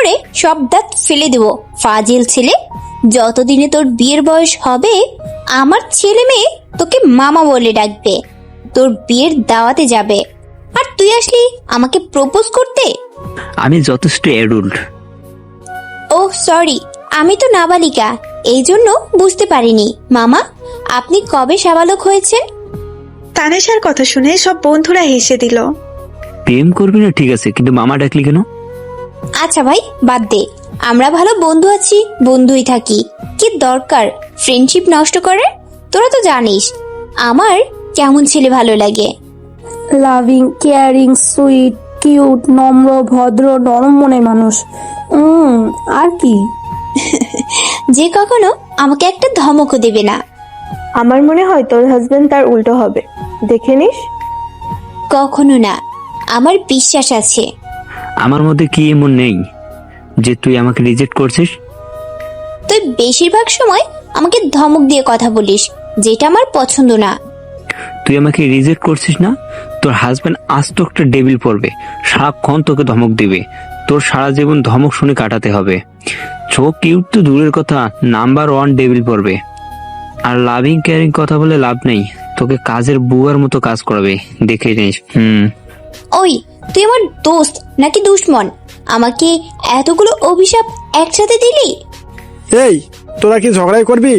করে সব দাঁত ফেলে দেবো। ফাজিল ছেলে, যতদিনে তোর বিয়ের বয়স হবে আমার ছেলে মেয়ে তোকে মামা বলে ডাকবে, তোর বিয়ের দাওয়াতে যাবে, আর তুই আসলি আমাকে প্রপোজ করতে। আমি যথেষ্ট অ্যাডাল্ট। ও সরি, আমি তো নাবালিকা, এই জন্য বুঝতে পারিনি। মামা, আপনি কবে সাবালক হয়েছেন? তানিশার কথা শুনে সব বন্ধুরা হেসে দিল। প্রেম করবি না ঠিক আছে, কিন্তু মামা ডাকলি কেন? আচ্ছা ভাই বাদ দে, আমরা ভালো বন্ধু আছি, বন্ধুই থাকি, কি দরকার ফ্রেন্ডশিপ নষ্ট করার? তোরা তো জানিস আমার কেমন ছেলে ভালো লাগে। লাভিং, কেয়ারিং, সুইট, কিউট, নম্র, ভদ্র, নরম মনের মানুষ। আর কি? যে কখনো আমাকে একটা ধমকও দেবে না। আমার মনে হয় তোর হাজবেন্ড তার উল্টো হবে, দেখে নিস। কখনো না, আমার বিশ্বাস আছে। আমার মধ্যে কি এমন নেই যে তুই আমাকে রিজেক্ট করছিস? তুই বেশিরভাগ সময় আমাকে ধমক দিয়ে কথা বলিস, যেটা আমার পছন্দ না। তুই আমাকে রিজেক্ট করছিস না? তোর হাজবেন্ড আস্ত একটা ডেবিল পড়বে, সারাক্ষণ তোকে ধমক দিবে, তোর সারা জীবন ধমক শুনে কাটাতে হবে। চোখ কিউট তো দূরের কথা, নাম্বার 1 ডেবিল পড়বে। আর লাভিং কেয়ারিং কথা বলে লাভ নেই, তোকে কাজের বুয়ার মতো কাজ করাবে, দেখে নিস। ওই, তুই আমার দোস্ত নাকি দুশ্মন? আমাকে এতগুলো অভিশাপ একসাথে দিলি? এই, তোরা কি ঝগড়াই করবি?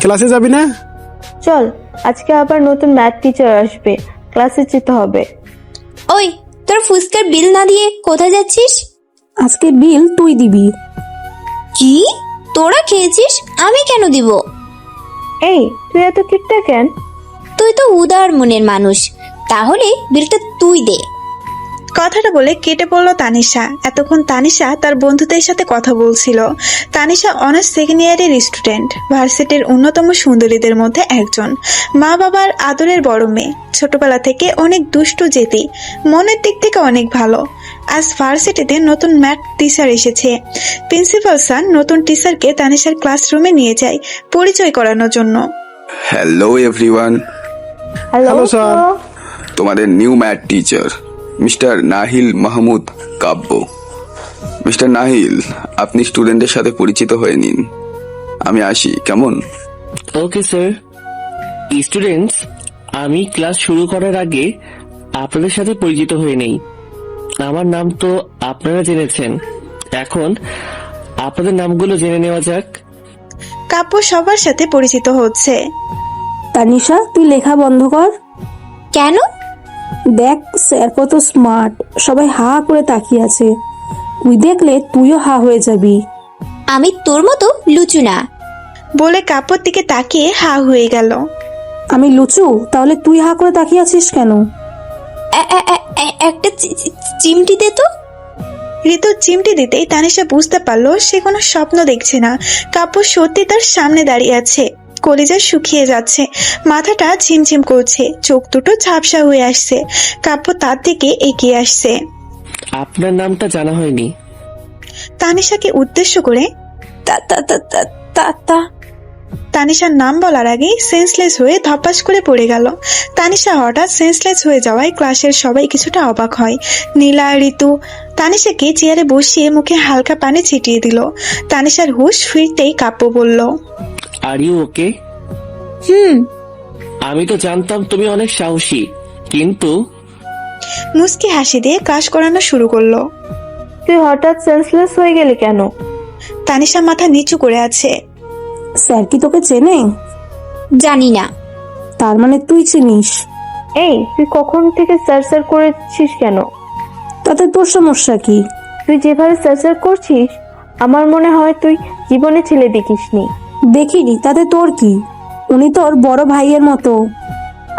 ক্লাসে যাবি না? চল, আজকে আবার নতুন ম্যাথ টিচার আসবে, ক্লাসে যেতে হবে। ওই, তোর ফুচকার বিল না দিয়ে কোথায় যাচ্ছিস? আজকে বিল তুই দিবি। কি? তোরা খেয়েছিস, আমি কেন দিব? এই, তুই এত কিটটা কেন? তুই তো উদার মনের মানুষ, তাহলে বিলটা তুই দে। কথাটা বলে কেটে পড়ল তানিশা। এতক্ষণ তানিশা তার বন্ধুদের সাথে কথা বলছিল। তানিশা অনার্স সেকেন্ড ইয়ারের স্টুডেন্ট, ভার্সিটির অন্যতম সুন্দরীদের মধ্যে একজন, মা বাবার আদরের বড় মেয়ে, ছোটবেলা থেকে অনেক দুষ্টু জেদি, মনের দিক থেকে অনেক ভালো। আজ ভার্সিটিতে নতুন ম্যাথ টিচার এসেছে। প্রিন্সিপাল স্যার নতুন টিচারকে তানিশার ক্লাসরুমে নিয়ে যায় পরিচয় করানোর জন্য। Hello everyone, hello sir. তোমাদের নিউ ম্যাথ টিচার মিস্টার নাহিল মাহমুদ কাব্য। মিস্টার নাহিল, আপনি স্টুডেন্টের সাথে পরিচিত হয়ে নিন, আমি আসি কেমন? Okay sir. স্টুডেন্টস, আমি ক্লাস শুরু করার আগে আপনাদের সাথে পরিচিত হয়ে নেই। আমার নাম তো আপনারা জেনেছেন, এখন আপনাদের নামগুলো জেনে নেওয়া যাক। কাব্য সবার সাথে পরিচিত হচ্ছে। তানিশা, তুই লেখা বন্ধ কর। কেন? দেখ স্যার কত স্মার্ট, সবাই হা করে তাকিয়ে আছে, তুই দেখলে তুইও হা হয়ে যাবি। আমি তোর মতো লুচু না। বলে কাব্যর দিকে তাকিয়ে হা হয়ে গেল। আমি লুচু? তাহলে তুই হা করে তাকিয়ে আছিস কেন? একটা চিমটি দে তো। ঋতু চিমটি দিতেই তানিশা বুঝতে পারলো সে কোনো স্বপ্ন দেখছে না। কাব্য সত্যি তার সামনে দাঁড়িয়ে আছে। কলিজা শুকিয়ে যাচ্ছে, মাথাটা ঝিমঝিম করছে, চোখ দুটো ঝাপসা হয়ে আসছে। কাব্য তার দিকে এগিয়ে আসছে। আপনার নামটা জানা হয়নি। তানিশাকে উদ্দেশ্য করে তা তা তা তা তা তা তানিশার নাম বলার আগেই সেন্সলেস হয়ে ধপাস করে পড়ে গেল। তানিশা হঠাৎ সেন্সলেস হয়ে যাওয়ায় ক্লাসের সবাই কিছুটা অবাক হয়। নীলা, ঋতু তানিশাকে চেয়ারে বসিয়ে মুখে হালকা পানি ছিটিয়ে দিল। তানিশার হুঁশ ফিরতেই কাব্য বলল, আর ইউ ওকে? আমি তো জানতাম তুমি অনেক সাহসী, কিন্তু মুস্কি হাসি দিয়ে ক্লাস করানো শুরু করলো। তুই হঠাৎ সেন্সলেস হয়ে গেলি কেন? তানিশা মাথা নিচু করে আছে। স্যার কি তোকে চেনে? জানি না। তার মানে তুই চিনিস? এই, তুই কখন থেকে স্যার স্যার করেছিস কেন? তাতে তোর সমস্যা কি? তুই যেভাবে স্যার স্যার করছিস, আমার মনে হয় তুই জীবনে ছেলে দেখিসনি। দেখিনি, তাতে তোর কি? উনি তোর বড় ভাইয়ের মতো।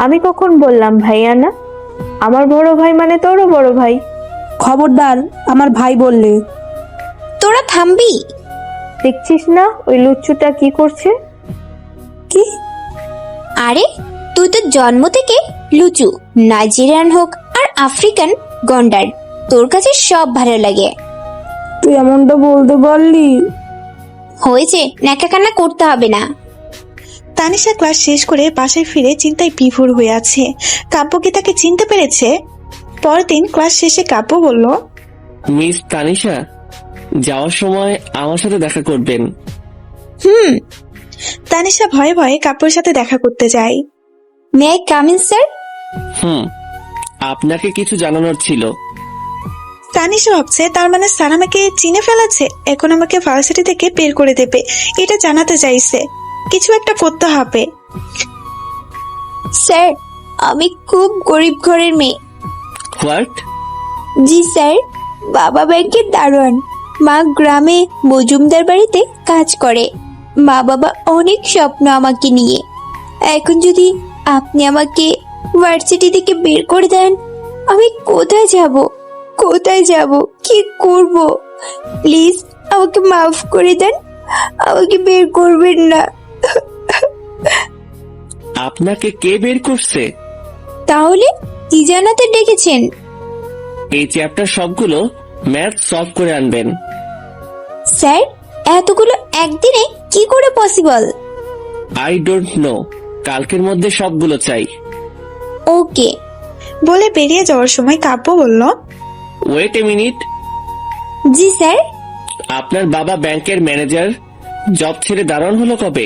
আমি কখন বললাম ভাইয়া না? আমার বড় ভাই মানে তোরও বড় ভাই। খবরদার আমার ভাই বললে। তোরা থামবি? দেখছিস না ওই লুচ্চুটা কি করছে? কি? আরে তুই তো জন্ম থেকে লুচু, নাইজেরিয়ান হোক আর আফ্রিকান গন্ডার, তোর কাছে সব ভালো লাগে। তুই এমনটা বলতে পারলি? হয়েছে, ন্যাকা কান্না করতে হবে না। তানিশা ক্লাস শেষ করে বাসায় ফিরে চিন্তায় বিভোর হয়ে আছে। কাব্য কি তাকে চিনতে পেরেছে? পরদিন ক্লাস শেষে কাব্য বলল, মিস তানিশা, যাওয়ার সময় আমার সাথে দেখা করবেন। তানিশা ভয়ে ভয়ে কাব্যর সাথে দেখা করতে যায়। May I come in sir? আপনাকে কিছু জানানোর ছিল। তানিশা ভাবছে তার মানে স্যার আমাকে চিনে ফেলেছে, এখন আমাকে ভার্সিটি থেকে বের করে দেবে, এটা জানাতে চাইছে। কিছু একটা করতে হবে। স্যার, আমি খুব গরিব ঘরের মেয়ে। হোয়াট? জি স্যার, বাবা ব্যাংকের দারোয়ান, মা গ্রামে মজুমদার বাড়িতে কাজ করে। মা বাবা অনেক স্বপ্ন আমাকে নিয়ে। এখন যদি আপনি আমাকে ভার্সিটি থেকে বের করে দেন, আমি কোথায় যাব? কোথায় যাব? কি করব? প্লিজ আমাকে মাফ করে দেন, আমাকে বের করবেন না। আপনাকে কে বের করছে? তাহলে কি জানাতে ডেকেছেন? এই চ্যাপ্টার সবগুলো ম্যাথ সলভ করে আনবেন। স্যার, এতগুলো একদিনে কি করে পসিবল? আই ডোন্ট নো, কালকের মধ্যে সবগুলো চাই। ওকে। বলে বেরিয়ে যাওয়ার সময় কাব্য বলল, ওয়েট এ মিনিট। জি স্যার। আপনার বাবা ব্যাংকের ম্যানেজার, জব ছেড়ে দারোয়ান হলো কবে?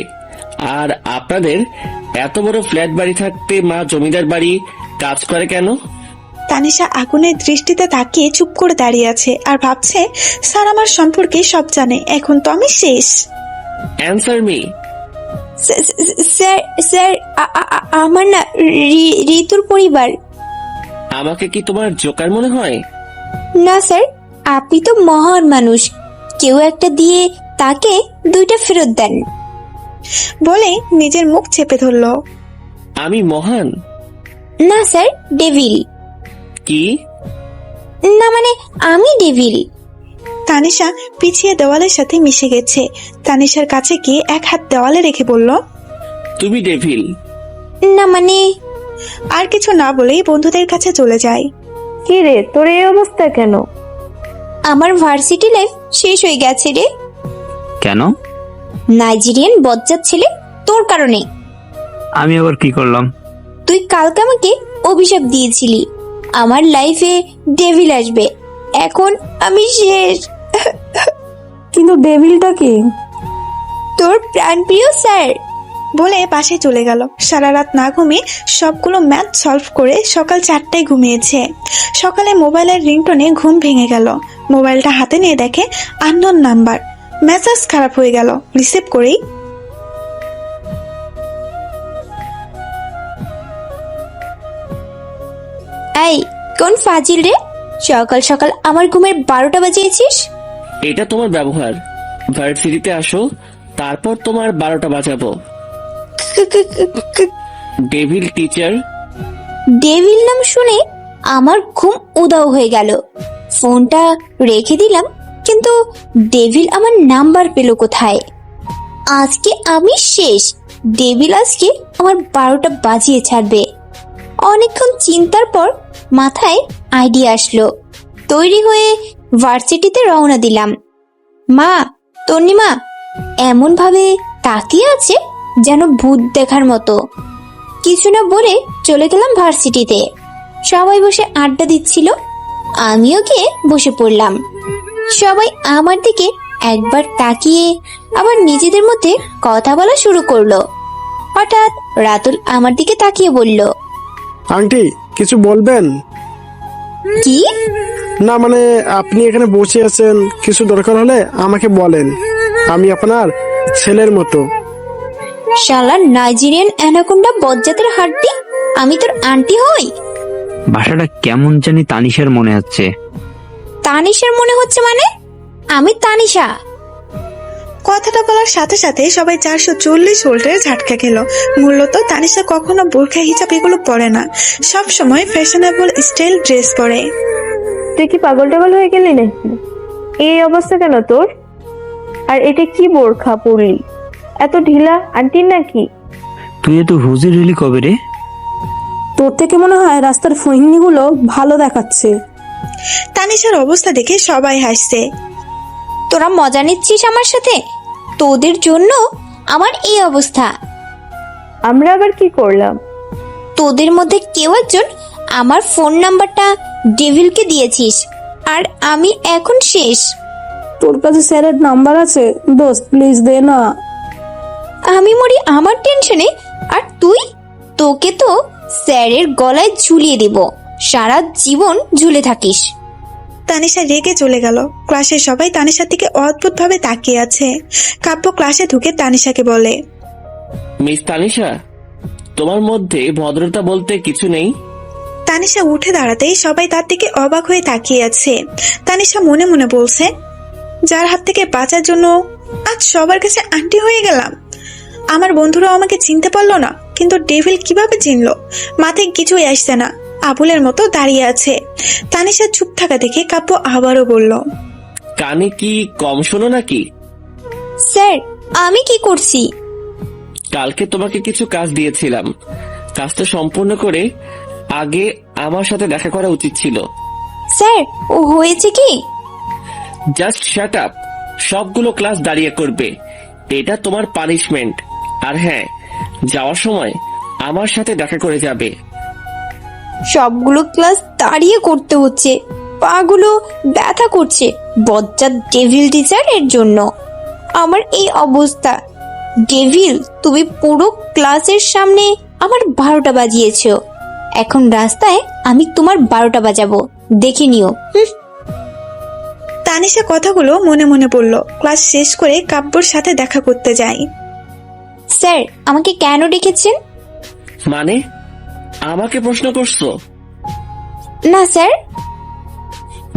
আর আপনাদের এত বড় ফ্ল্যাট বাড়ি থাকতে মা জমিদার বাড়ি কাজ করে কেন? তানিশা আগুনের দৃষ্টিতে তাকিয়ে চুপ করে দাঁড়িয়ে আছে আর ভাবছে স্যার আমার সম্পর্কে সব জানে, এখন তো আমি শেষ। Answer me. স্যার স্যার, আমার না ঋতুর পরিবার। আমাকে কি তোমার জোকার মনে হয়? না স্যার, আপনি তো মহান মানুষ, কেউ একটা দিয়ে তাকে দুইটা ফেরত দেন। বলে নিজের মুখ চেপে ধরলো। আমি মহান? না স্যার, ডেভিল। কি? না মানে আমি ডেভিল। তানিশা পিছিয়ে দেওয়ালের সাথে মিশে গেছে। তানিশার কাছে গিয়ে এক হাত দেওয়ালে রেখে বলল, তুমি ডেভিল? না মানে। আর কিছু না বলেই বন্ধুদের কাছে চলে যায়। কি রে, তোর এই অবস্থা কেন? আমার ভার্সিটি লাইফ শেষ হয়ে গেছে রে। কেন? নাইজেরিয়ান বজ্জাত ছেলে, তোর কারণে। আমি আবার কি করলাম? তুই কালকে আমাকে অভিশাপ দিয়েছিলি আমার লাইফে ডেভিল আসবে, এখন আমি শেষ। কিন্তু ডেভিলটা কে? তোর প্রাণপ্রিয় স্যার। বলে পাশে চলে গেল। সারা রাত না ঘুমিয়ে সবগুলো ম্যাথ সলভ করে সকাল 4টায় ঘুমিয়েছে। সকালে মোবাইলের রিংটোনে ঘুম ভেঙে গেল। মোবাইলটা হাতে নিয়ে দেখে আননোন নাম্বার। মেসেজ খারাপ হয়ে গেল। রিসিভ করেই, এই কোন ফাজিল রে, সকাল সকাল আমার ঘুমের 12টা বাজিয়েছিস? এটা তোমার ব্যবহার। ভার্সিটিতে আসো, তারপর তোমার 12টা বাজাবো। Devil teacher. ডেভিল নাম শুনে আমার ঘুম উধাও হয়ে গেল। ফোনটা রেখে দিলাম, কিন্তু ডেভিল আমার নাম্বার পেল কোথায়? আজকে আমি শেষ। ডেভিল আজকে আমার 12টা বাজিয়ে ছাড়বে। অনেকক্ষণ চিন্তার পর মাথায় আইডিয়া আসলো। তৈরি হয়ে ভার্সিটিতে রওনা দিলাম। মা, তন্নিমা এমন ভাবে তাকিয়ে আছে যেন ভূত দেখার মতো। কিছু না বলে চলে গেলাম ভার্সিটিতে। সবাই বসে আড্ডা দিচ্ছিল, আমিও গিয়ে বসে পড়লাম। সবাই আমার দিকে একবার তাকিয়ে আবার নিজেদের মধ্যে কথা বলা শুরু করলো। হঠাৎ রাতুল আমার দিকে তাকিয়ে বলল, আন্টি কিছু বলবেন? কি? না মানে আপনি এখানে বসে আছেন, কিছু দরকার হলে আমাকে বলেন, আমি আপনার ছেলের মতো। শালা নাইজেরিয়ান অ্যানাকোন্ডা বজ্জাতের হাড্ডি, আমি তোর আন্টি হই? ভাষাটা কেমন জানি তানিশার মনে হচ্ছে। তানিশার মনে হচ্ছে মানে? আমি তানিশা। কথাটা বলার সাথে সাথে সবাই 440 ভোল্টের ঝাটকা খেল। মূলত তানিশা কখনো বোরখা হিজাব এগুলো পরে না, সব সময় ফ্যাশনেবল স্টাইল ড্রেস পরে। তুই কি পাগল টাগল হয়ে গেলি নাকি? এই অবস্থা কেন তোর? আর এটা কি বোরখা পরলি? এত ঢিলা আন্টির নাকি? তুই এত হুজুর হলি কবে রে? তোর থেকে মনে হয় রাস্তার ফহিনীগুলো ভালো দেখাচ্ছে। তানিশার অবস্থা দেখে সবাই হাসছে। তোরা মজা নিচ্ছিস আমার সাথে? তোদের জন্য আমার এই অবস্থা। আমরা আবার কি করলাম? তোদের মধ্যে কেউ একজন আমার ফোন নাম্বারটা ডেভিলকে দিয়েছিস, আর আমি এখন শেষ। তোর কাছে স্যারের নাম্বার আছে? দোস্ত প্লিজ দে না। আমি মরি আমার টেনশনে, আর তুই? তোকে তো স্যারের গলায় ঝুলিয়ে দেব, সারা জীবন ঝুলে থাকিস। তানিশা রেগে চলে গেল। ক্লাসের সবাই তানিশার দিকে অদ্ভুতভাবে তাকিয়ে আছে। কাব্য ক্লাসে ঢুকে তানিশাকে বলে, মিস তানিশা, তোমার মধ্যে ভদ্রতা বলতে কিছু নেই? তানিশা উঠে দাঁড়াতেই সবাই তার দিকে অবাক হয়ে তাকিয়ে আছে। তানিশা মনে মনে বলছে, যার হাত থেকে বাঁচার জন্য আজ সবার কাছে আন্টি হয়ে গেলাম। আমার বন্ধুরাও আমাকে চিনতে পারলো না, কিন্তু ডেভিল কিভাবে চিনলো? মাথায় কিছুই আসছে না, আবুলের মতো দাঁড়িয়ে আছে। তানিশা চুপ থাকা দেখে কাব্য আবারও বলল, কানে কি কম শোনো নাকি? স্যার, আমি কি করছি? কালকে তোমাকে কিছু কাজ দিয়েছিলাম, কাজটা সম্পূর্ণ করে আগে আমার সাথে দেখা করা উচিত ছিল। স্যার, ও হয়েছে কি? Just shut up. সবগুলো ক্লাস দাঁড়িয়ে করবে, এটা তোমার পানিশমেন্ট। আর হ্যাঁ, যাওয়ার সময় আমার সাথে দেখা করে যাবে। সবগুলো ক্লাস দাঁড়িয়ে করতে হচ্ছে, পাগুলো ব্যথা করছে বজ্জাত ডেভিল টিচারের জন্য। আমার এই অবস্থা। ডেভিল, তুমি পুরো ক্লাসের সামনে আমার 12টা বাজিয়েছো। এখন রাস্তায় আমি তোমার 12টা বাজাবো, দেখে নিও। তানিশা কথাগুলো মনে মনে বলল। ক্লাস শেষ করে কাব্যর সাথে দেখা করতে যায়। স্যার, আমাকে কেন ডেকেছেন? মানে আমাকে প্রশ্ন করছো? না স্যার।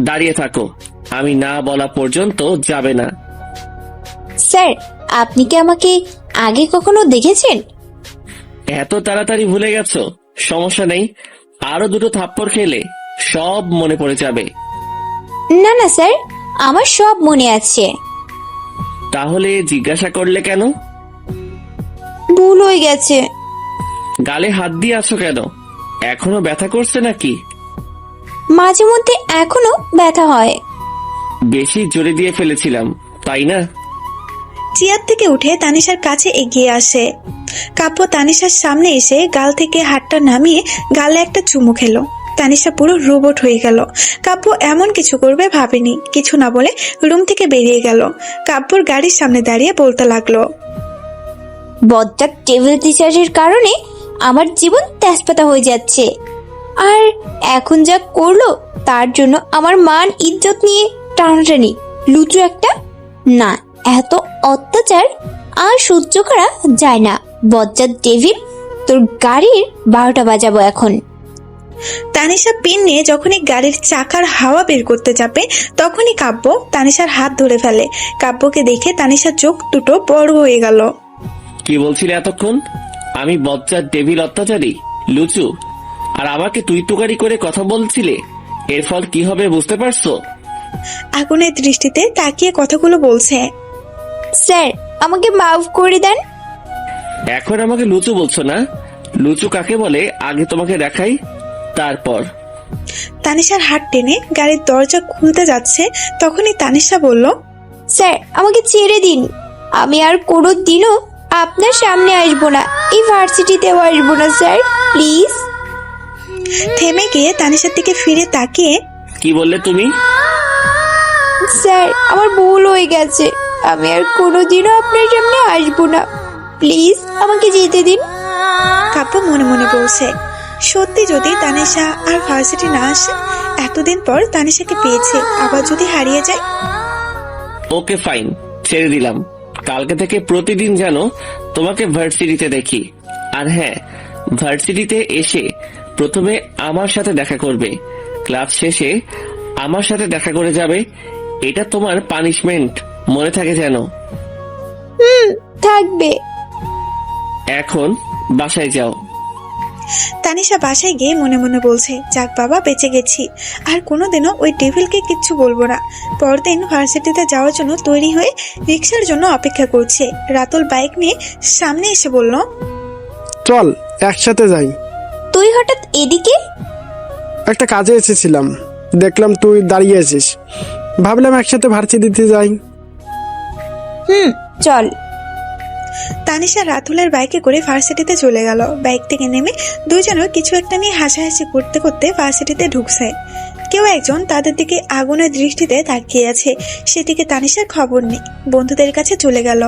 দাঁড়িয়ে থাকো, আমি না বলা পর্যন্ত যাবে না। স্যার, আপনি কি আমাকে আগে কখনো দেখেছেন? এত তাড়াতাড়ি ভুলে গেছো? সমস্যা নেই, আরো দুটো থাপ্পড় খেলে সব মনে পড়ে যাবে। না না স্যার, আমার সব মনে আছে। তাহলে জিজ্ঞাসা করলে কেন? ভুল হয়ে গেছে। গালে হাত দিয়ে আছো কেন? এখনো ব্যথা করছে নাকি? মাঝে মধ্যে এখনো ব্যথা হয়। বেশি জোরে দিয়ে ফেলেছিলাম, তাই না? চেয়ার থেকে উঠে তানিশার কাছে এগিয়ে আসে। কাব্য তানিশার সামনে এসে গাল থেকে হাতটা নামিয়ে গালে একটা চুমু খেলো। তানিশা পুরো রোবট হয়ে গেল। কাব্য এমন কিছু করবে ভাবেনি। কিছু না বলে রুম থেকে বেরিয়ে গেল। কাব্যর গাড়ির সামনে দাঁড়িয়ে বলতে লাগলো, বজ্জাত ডেভিল টিচারের কারণে আমার জীবন তেজপাতা হয়ে যাচ্ছে, আর এখন যা করলো তার জন্য আমার মান ইজ্জত নিয়ে টানাটানি। লুচু একটা। না, এত অত্যাচার আর সহ্য করা যায় না। বজ্জাত ডেভিল, তোর গাড়ির 12টা বাজাবো এখন। তানিশা পিন নিয়ে যখনই গাড়ির চাকার হাওয়া বের করতে যাবে তখনই কাব্য তানিশার হাত ধরে ফেলে। কাব্যকে দেখে তানিশার চোখ দুটো বড় হয়ে গেল। কি বলছিলে এতক্ষণ? আমি বজ্জাত ডেভিল, অত্যাচারী, লুচু, আর আমাকে তুই তুকারি করে কথা বলছিলে। এর ফল কি হবে বুঝতে পারছো? আগুনের দৃষ্টিতে তাকিয়ে কথাগুলো বলছে। স্যার, আমাকে মাফ করে দেন। এখন আমাকে লুচু বলছো না? লুচু কাকে বলে আগে তোমাকে দেখাই, তারপর। তানিশার হাত টেনে গাড়ির দরজা খুলতে যাচ্ছে তখনই তানিশা বলল, স্যার, আমাকে ছেড়ে দিন। আমি আর কোনো দিনও আপনার সামনে আসবো না, এই ভার্সিটিতেও আসবো না স্যার, প্লিজ। থেমে গিয়ে তানিশার দিকে ফিরে তাকিয়ে, কি বললে তুমি? স্যার, আমার ভুল হয়ে গেছে, আমি আর কোনোদিনও আপনার সামনে আসবো না, প্লিজ আমাকে যেতে দিন। কাব্য মনে মনে বলছে, সত্যি যদি তানিশা আর ভার্সিটি না আসে, এতদিন পর তানিশাকে পেয়েছে, আবার যদি হারিয়ে যায়। ওকে ফাইন, ছেড়ে দিলাম। কালকে থেকে প্রতিদিন যেন তোমাকে ভার্সিটিতে দেখি। আর হ্যাঁ, ভার্সিটিতে এসে প্রথমে আমার সাথে দেখা করবে, ক্লাস শেষে আমার সাথে দেখা করে যাবে। এটা তোমার পানিশমেন্ট, মনে থাকে যেন। থাকবে। এখন বাসায় যাও। তানিশা বাসায় গিয়ে মনে মনে বলছে, যাক বাবা, বেঁচে গেছি, আর কোনোদিনও ওই ডেভিলকে কিচ্ছু বলবো না। পরদিন ভার্সিটিতে যাওয়ার জন্য তৈরি হয়ে রিক্সার জন্য অপেক্ষা করছে। রাতুল বাইক নিয়ে সামনে এসে বলল, চল একসাথে যাই। তুই হঠাৎ এদিকে? একটা কাজে এসেছিলাম, দেখলাম তুই দাঁড়িয়ে আছিস, ভাবলাম একসাথে ভার্সিটিতে যাই। চল। তানিশা রাতুলের বাইকে করে ভার্সিটিতে চলে গেল। বাইক থেকে নেমে দুইজনও কিছু একটা নিয়ে হাসাহাসি করতে করতে ভার্সিটিতে ঢুকছে। কেউ একজন তাদের দিকে আগুনের দৃষ্টিতে তাকিয়ে আছে, সেদিকে তানিশার খবর নেই। বন্ধুদের কাছে চলে গেল।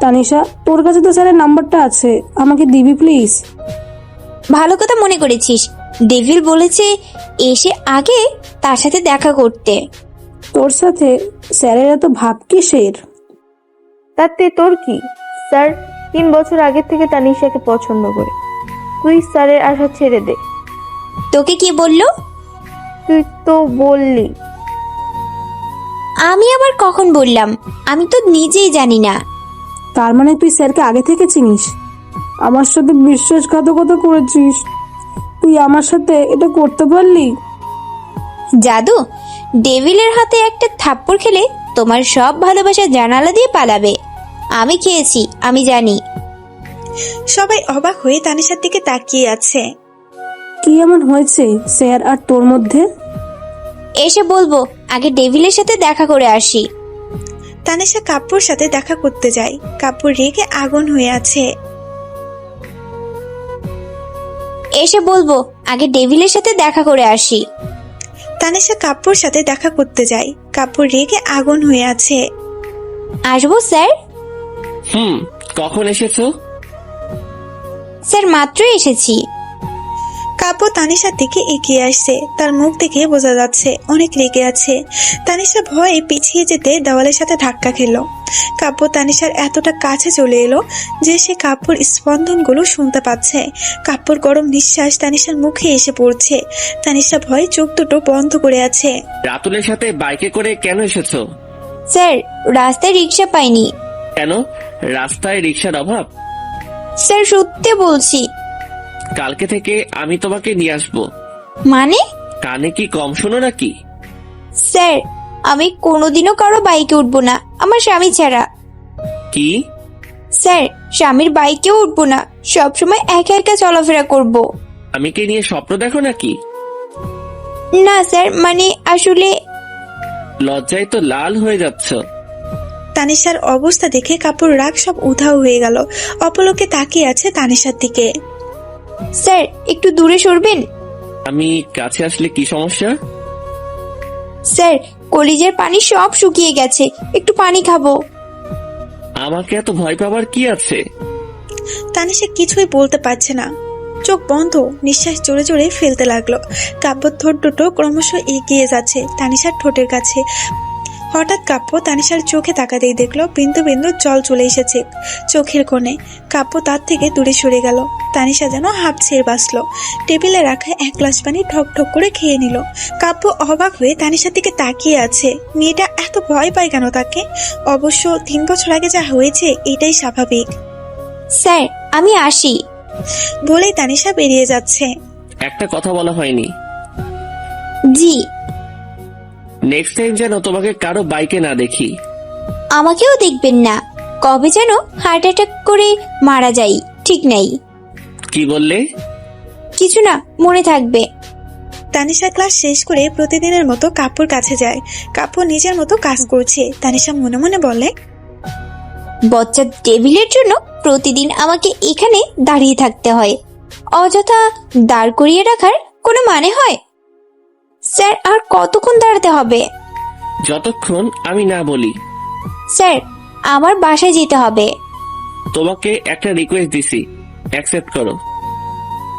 তানিশা, তোর কাছে তো স্যারের নাম্বারটা আছে, আমাকে দিবি প্লিজ? ভালো কথা মনে করেছিস। ডেভিল বলেছে এসে আগে তার সাথে দেখা করতে। তোর সাথে স্যারের এত ভাব কিসের? তাতে তোর কি? স্যার 3 বছর আগে থেকে তানিশাকে পছন্দ করে। তুই স্যারের আশা ছেড়ে দে। তোকে কি বললো? তুই তো বললি। আমি আবার কখন বললাম? আমি তো নিজেই জানি না। তার মানে তুই স্যারকে আগে থেকে চিনিস? আমার সাথে বিশ্বাসঘাতকতা করেছিস? তুই আমার সাথে এটা করতে পারলি? জাদু, ডেভিলের হাতে একটা থাপ্পড় খেলে তোমার সব ভালোবাসা জানালা দিয়ে পালাবে। আমি খেয়েছি, আমি জানি। সবাই অবাক হয়ে তানিশার দিকে তাকিয়ে আছে। কি এমন হয়েছে স্যার আর তোর মধ্যে? এসে বলবো, আগে ডেভিলের সাথে দেখা করে আসি। তানিশা কাব্যর সাথে দেখা করতে যায়। কাব্য রেগে আগুন হয়ে আছে। এসে বলবো, আগে ডেভিলের সাথে দেখা করে আসি। তানিশা কাব্যর সাথে দেখা করতে যায়। কাব্য রেগে আগুন হয়ে আছে। আসবো স্যার? কখন এসেছো? স্যার মাত্রই এসেছি। কাব্য তানিশার দিকে এগিয়ে আসছে। তার মুখ দেখে বোঝা যাচ্ছে অনেক রেগে আছে। তানিশা ভয়ে পিছিয়ে যেতে দেওয়ালের সাথে ধাক্কা খেল। কাব্য তানিশার এতটা কাছে চলে এলো যে সে কাব্যর স্পন্দনগুলো শুনতে পাচ্ছে। কাব্যর গরম নিঃশ্বাস তানিশার মুখে এসে পড়ছে। তানিশা ভয়ে চোখ দুটো বন্ধ করে আছে। রাতুলের সাথে বাইকে করে কেন এসেছো? স্যার, রাস্তায় রিক্সা পাইনি। কেন? রাস্তায় রিক্সার অভাব? স্যার সত্যি বলছি। কালকে থেকে আমি তোমাকে নিয়ে আসবো। মানে? কানে কি কম শোনো নাকি? স্যার, আমি কোনোদিনও কারো বাইকে উঠবো না, আমার স্বামী ছাড়া। কি? স্যার, স্বামীর বাইকেও উঠবো না, সবসময় একা একা চলাফেরা করব। আমি কি নিয়ে স্বপ্ন দেখো নাকি? না স্যার, মানে আসলে লজ্জায় তো লাল হয়ে যাচ্ছ। তানিশার অবস্থা দেখে কাব্যর রাগ সব উধাও হয়ে গেল। অপলকে তাকিয়ে আছে তানিশার দিকে। স্যার একটু দূরে সরবেন। আমি কাছে আসলে কি সমস্যা? স্যার, কলিজের পানি সব শুকিয়ে গেছে, একটু পানি খাবো। আমাকে এত ভয় পাবার কি আছে? তানিশা কিছুই বলতে পারছে না, চোখ বন্ধ, নিঃশ্বাস জোরে জোরে ফেলতে লাগলো। কাব্যর ঠোঁট দুটো ক্রমশ এগিয়ে যাচ্ছে তানিশার ঠোঁটের কাছে। হঠাৎ কাব্য তানিশার চোখে তাকাতেই দেখলো বিন্দু বিন্দু জল চলে এসেছে চোখের কোণে। কাব্য তার থেকে দূরে সরে গেল। তানিশা যেন হাঁপ ছেড়ে বাঁচল। টেবিলে রাখা এক গ্লাস পানি ঠক ঠক করে খেয়ে নিল। কাব্য অবাক হয়ে তানিশার দিকে তাকিয়ে আছে। মেয়েটা এত ভয় পায় কেন তাকে? অবশ্য 3 বছর আগে যা হয়েছে এটাই স্বাভাবিক। স্যার আমি আসি। বলেই তানিশা বেরিয়ে যাচ্ছে। একটা কথা বলা হয়নি। জি। নেক্সট টাইম যেন তোমাকে কারো বাইকে না দেখি। আমাকেও দেখবেন না, কবে যেন হার্ট অ্যাটাক করে মারা যাই, ঠিক নাই। কি বললে? কিছু না, মনে থাকবে। তানিশা ক্লাস শেষ করে প্রতিদিনের মতো কাব্যর কাছে যায়। কাব্য নিজের মতো কাজ করছে। তানিশা মনে মনে বলে, বচ্চা ডেভিলের জন্য প্রতিদিন আমাকে এখানে দাঁড়িয়ে থাকতে হয়। অযথা দাঁড় করিয়ে রাখার কোনো মানে হয়? স্যার আর কতক্ষণ দাঁড়াতে হবে? যতক্ষণ আমি না বলি। স্যার আমার বাসায় যেতে হবে। তোমাকে একটা রিকোয়েস্ট দিছি, অ্যাকসেপ্ট করো।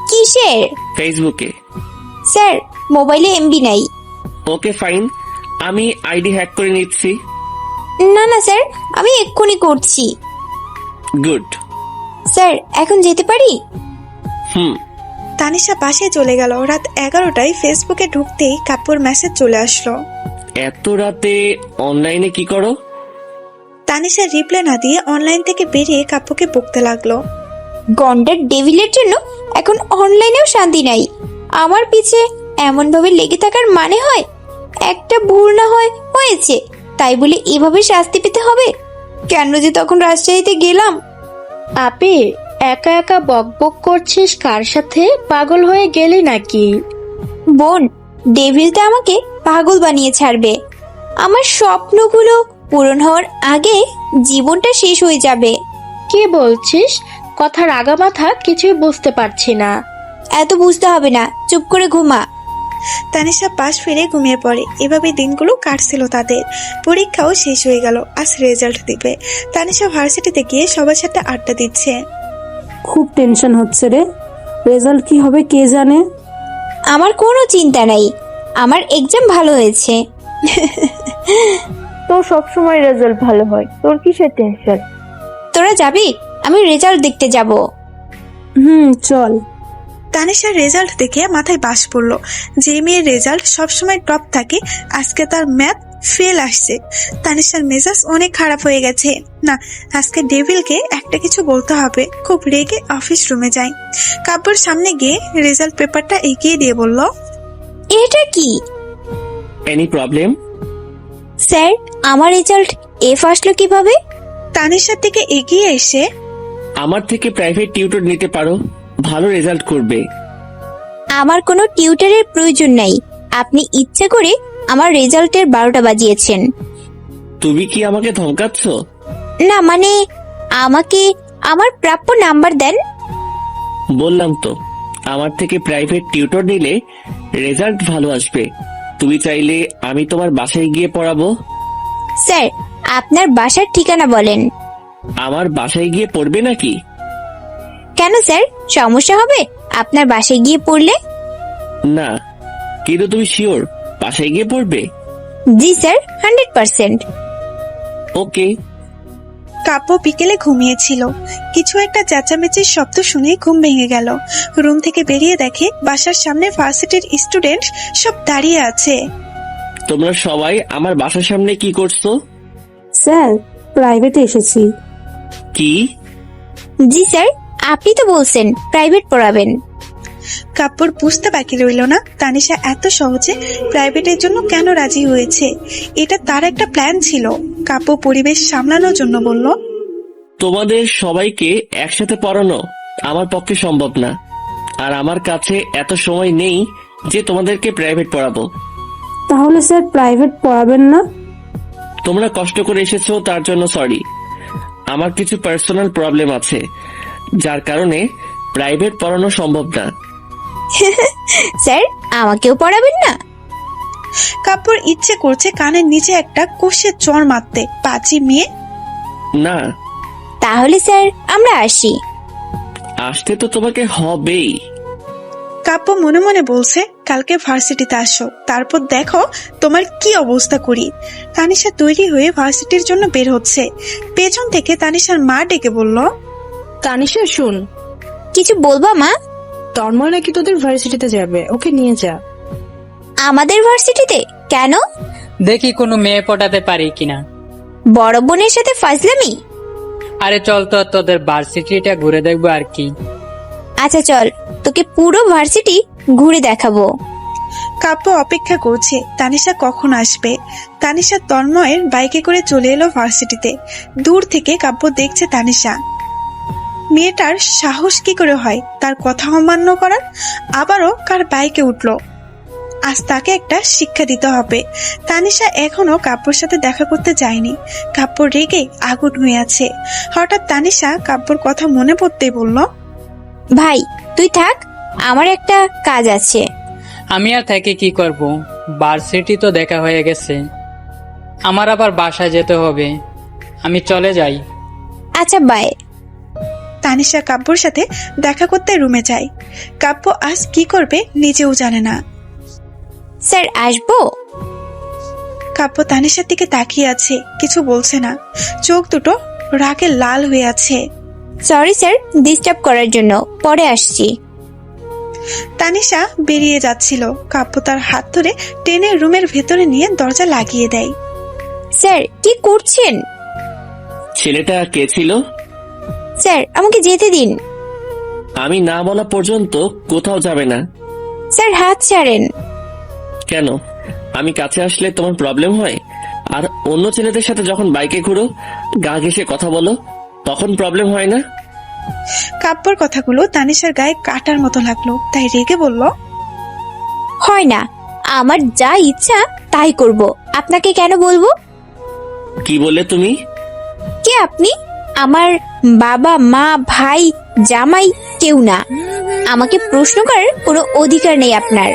কিসের? ফেসবুকে। স্যার মোবাইলে এমবি নাই। ওকে ফাইন, আমি আইডি হ্যাক করে নিচ্ছি। না না স্যার, আমি এক্ষুনি করছি। গুড। স্যার এখন যেতে পারি? তানিশা বাসায় চলে গেল। রাত 11টায় ফেসবুকে ঢুকতেই কাব্যর মেসেজ চলে আসলো। এত রাতে অনলাইনে কি করো? তানিশা রিপ্লাই না দিয়ে অনলাইন থেকে বেরিয়ে কাব্যকে বকতে লাগলো। গন্ডার ডেভিলের জন্য এখন অনলাইনেও শান্তি নাই। আমার পিছে এমন ভাবে লেগে থাকার মানে হয়? একটা ভুল না হয় হয়েছে, তাই বলে এভাবে শাস্তি পেতে হবে? কেন যে তখন রাজশাহীতে গেলাম। আপি, একা একা বক বক করছিস কার সাথে? পাগল হয়ে গেলি নাকি? বোন, ডেভিলটা আমাকে পাগল বানিয়ে ছাড়বে। আমার স্বপ্নগুলো পূরণ হওয়ার আগে জীবনটা শেষ হয়ে যাবে। কি বলছিস? কথার আগামাথা কিছুই বুঝতে পারছি না। এত বুঝতে হবে না, চুপ করে ঘুমা। তানিশা পাশ ফিরে ঘুমিয়ে পড়ে। এভাবে দিনগুলো কাটছিল তাদের। পরীক্ষাও শেষ হয়ে গেল, আজ রেজাল্ট দিবে। তানিশা ভার্সিটিতে গিয়ে সবার সাথে আড্ডা দিচ্ছে। খুব টেনশন হচ্ছে রে, রেজাল্ট কি হবে কে জানে। আমার কোনো চিন্তা নাই, আমার এক্সাম ভালো হয়েছে। তোর সবসময় রেজাল্ট ভালো হয়, তোর কিসের টেনশন? তোরা যাবি? আমি রেজাল্ট দেখতে যাব। চল। তানিশার রেজাল্ট দেখে মাথায় বাস পড়লো। যে মেয়ের রেজাল্ট সবসময় টপ থাকে, আজকে তার ম্যাথ ফেল আসছে। তানিশার মেজাজ অনেক খারাপ হয়ে গেছে। না, আজকে ডেভিলকে একটা কিছু বলতে হবে। খুব রেগে অফিস রুমে যায়। কাব্যর সামনে গিয়ে রেজাল্ট পেপারটা এগিয়ে দিয়ে বলল, এটা কি? Any problem? স্যার, আমার রেজাল্ট এফ আসলো কিভাবে? তানিশার দিকে এগিয়ে এসে আমার থেকে প্রাইভেট টিউটর নিতে পারো, ভালো রেজাল্ট করবে। আমার কোনো টিউটরের প্রয়োজন নাই। আপনি ইচ্ছা করে আমার রেজাল্টের 12টা বাজিয়েছেন। তুমি কি আমাকে ধমকাচ্ছ? না মানে, আমাকে আমার প্রাপ্য নাম্বার দেন। বললাম তো, আমার থেকে প্রাইভেট টিউটর নিলে রেজাল্ট ভালো আসবে। তুমি চাইলে আমি তোমার বাসায় গিয়ে পড়াবো। স্যার, আপনার বাসার ঠিকানা বলেন। আমার বাসায় গিয়ে পড়বে নাকি? কেন স্যার, সমস্যা হবে আপনার বাসায় গিয়ে পড়লে? না, কিন্তু তুমি শিওর বাসায় গিয়ে পড়বে? জি স্যার, 100%। ওকে। কাব্য বিকেলে ঘুমিয়েছিল। কিছু একটা চেঁচামেচির শব্দ শুনে ঘুম ভেঙে গেল। রুম থেকে বেরিয়ে দেখে বাসার সামনে ভার্সিটির স্টুডেন্ট সব দাঁড়িয়ে আছে। তোমরা সবাই আমার বাসার সামনে কি করছো? স্যার, প্রাইভেটে এসেছি। কি? জি স্যার, আপনি তো বলছেন প্রাইভেট পড়াবেন। কাব্যর বুঝতে বাকি রইল না তানিশা এত সহজে প্রাইভেটের জন্য কেন রাজি হয়েছে। এটা তার একটা প্ল্যান ছিল। কাব্য পরিবেশ সামলানোর জন্য বলল, তোমাদের সবাইকে একসাথে পড়ানো আমার পক্ষে সম্ভব না, আর আমার কাছে এত সময় নেই যে তোমাদেরকে প্রাইভেট পড়াবো। তাহলে স্যার প্রাইভেট পড়াবেন না? তোমরা কষ্ট করে এসেছো তার জন্য সরি। আমার কিছু পার্সোনাল প্রবলেম আছে, যার কারণে প্রাইভেট পড়ানো সম্ভব না। স্যার, আমাকেও পড়াবেন না? কাব্যর ইচ্ছে করছে কানের নিচে একটা কষে চড় মারতে। পাঁচি মেয়ে। না। তাহলে স্যার আমরা আসি। আসতে তো তোমাকে হবেই। কাব্য মনে মনে বলছে, কালকে ভার্সিটিতে আসো, তারপর দেখো তোমার কি অবস্থা করি। তানিশা তৈরি হয়ে ভার্সিটির জন্য বের হচ্ছে। পেছন থেকে তানিশার মা ডেকে বলল, তানিশা শুন, কিছু বলবা মা? তন্ময় নাকি তোদের ভার্সিটিতে যাবে, ওকে নিয়ে যা। আমাদের ভার্সিটিতে কেন? দেখি কোনো মেয়ে পটাতে পারি কিনা। বড় বোনের সাথে ফাজলামি? আরে চল তো, তোদের ভার্সিটিটা ঘুরে দেখবো আর কি। আচ্ছা চল, তোকে পুরো ভার্সিটি ঘুরে দেখাবো। কাব্য অপেক্ষা করছে তানিশা কখন আসবে। তানিশা তন্ময়ের বাইকে করে চলে এলো ভার্সিটিতে। দূর থেকে কাব্য দেখছে তানিশা। মেয়েটার সাহস কি করে হয় তার কথা অমান্য করার? আবারও কার বাইকে উঠলো। আজ তাকে একটা শিক্ষা দিতে হবে। তানিশা এখনো কাব্যর সাথে দেখা করতে যায়নি। কাব্য রেগে আগুন হয়ে আছে। হঠাৎ তানিশা কাব্যর কথা মনে পড়তেই বলল, ভাই তুই থাক, আমার একটা কাজ আছে। আমি আর থেকে কি করব, ভার্সিটি তো দেখা হয়ে গেছে, আমার আবার বাসায় যেতে হবে, আমি চলে যাই। আচ্ছা বাই। তানিশা কাব্যর সাথে দেখা করতে রুমে যায়। কাব্য আজ কি করবে নিজেও জানে না। স্যার আসবো? কাব্য তানিশার দিকে তাকিয়ে আছে, কিছু বলছে না। চোখ দুটো রাগে লাল হয়ে আছে। সরি স্যার, ডিস্টার্ব করার জন্য, পরে আসছি। তানিশা বেরিয়ে যাচ্ছিল। কাব্য তার হাত ধরে টেনে রুমের ভেতরে নিয়ে দরজা লাগিয়ে দেয়। স্যার কি করছেন? ছেলেটা কে ছিল? স্যার আমাকে যেতে দিন। আমি না বলা পর্যন্ত কোথাও যাবে না। স্যার হাত ছাড়েন। কেন, আমি কাছে আসলে তোমার প্রবলেম হয়? আর অন্য ছেলেদের সাথে যখন বাইকে ঘুরো, গা ঘেঁষে কথা বলো, তখন প্রবলেম হয় না? কাব্যর কথাগুলো তানিশার গায়ে কাটার মতো লাগলো, তাই রেগে বলল, হয় না, আমার যা ইচ্ছা তাই করব, আপনাকে কেন বলবো? কি বললে তুমি? কে আপনি? আমার বাবা মা ভাই জামাই কেউ না। আমাকে প্রশ্ন করার কোনো অধিকার নেই আপনার।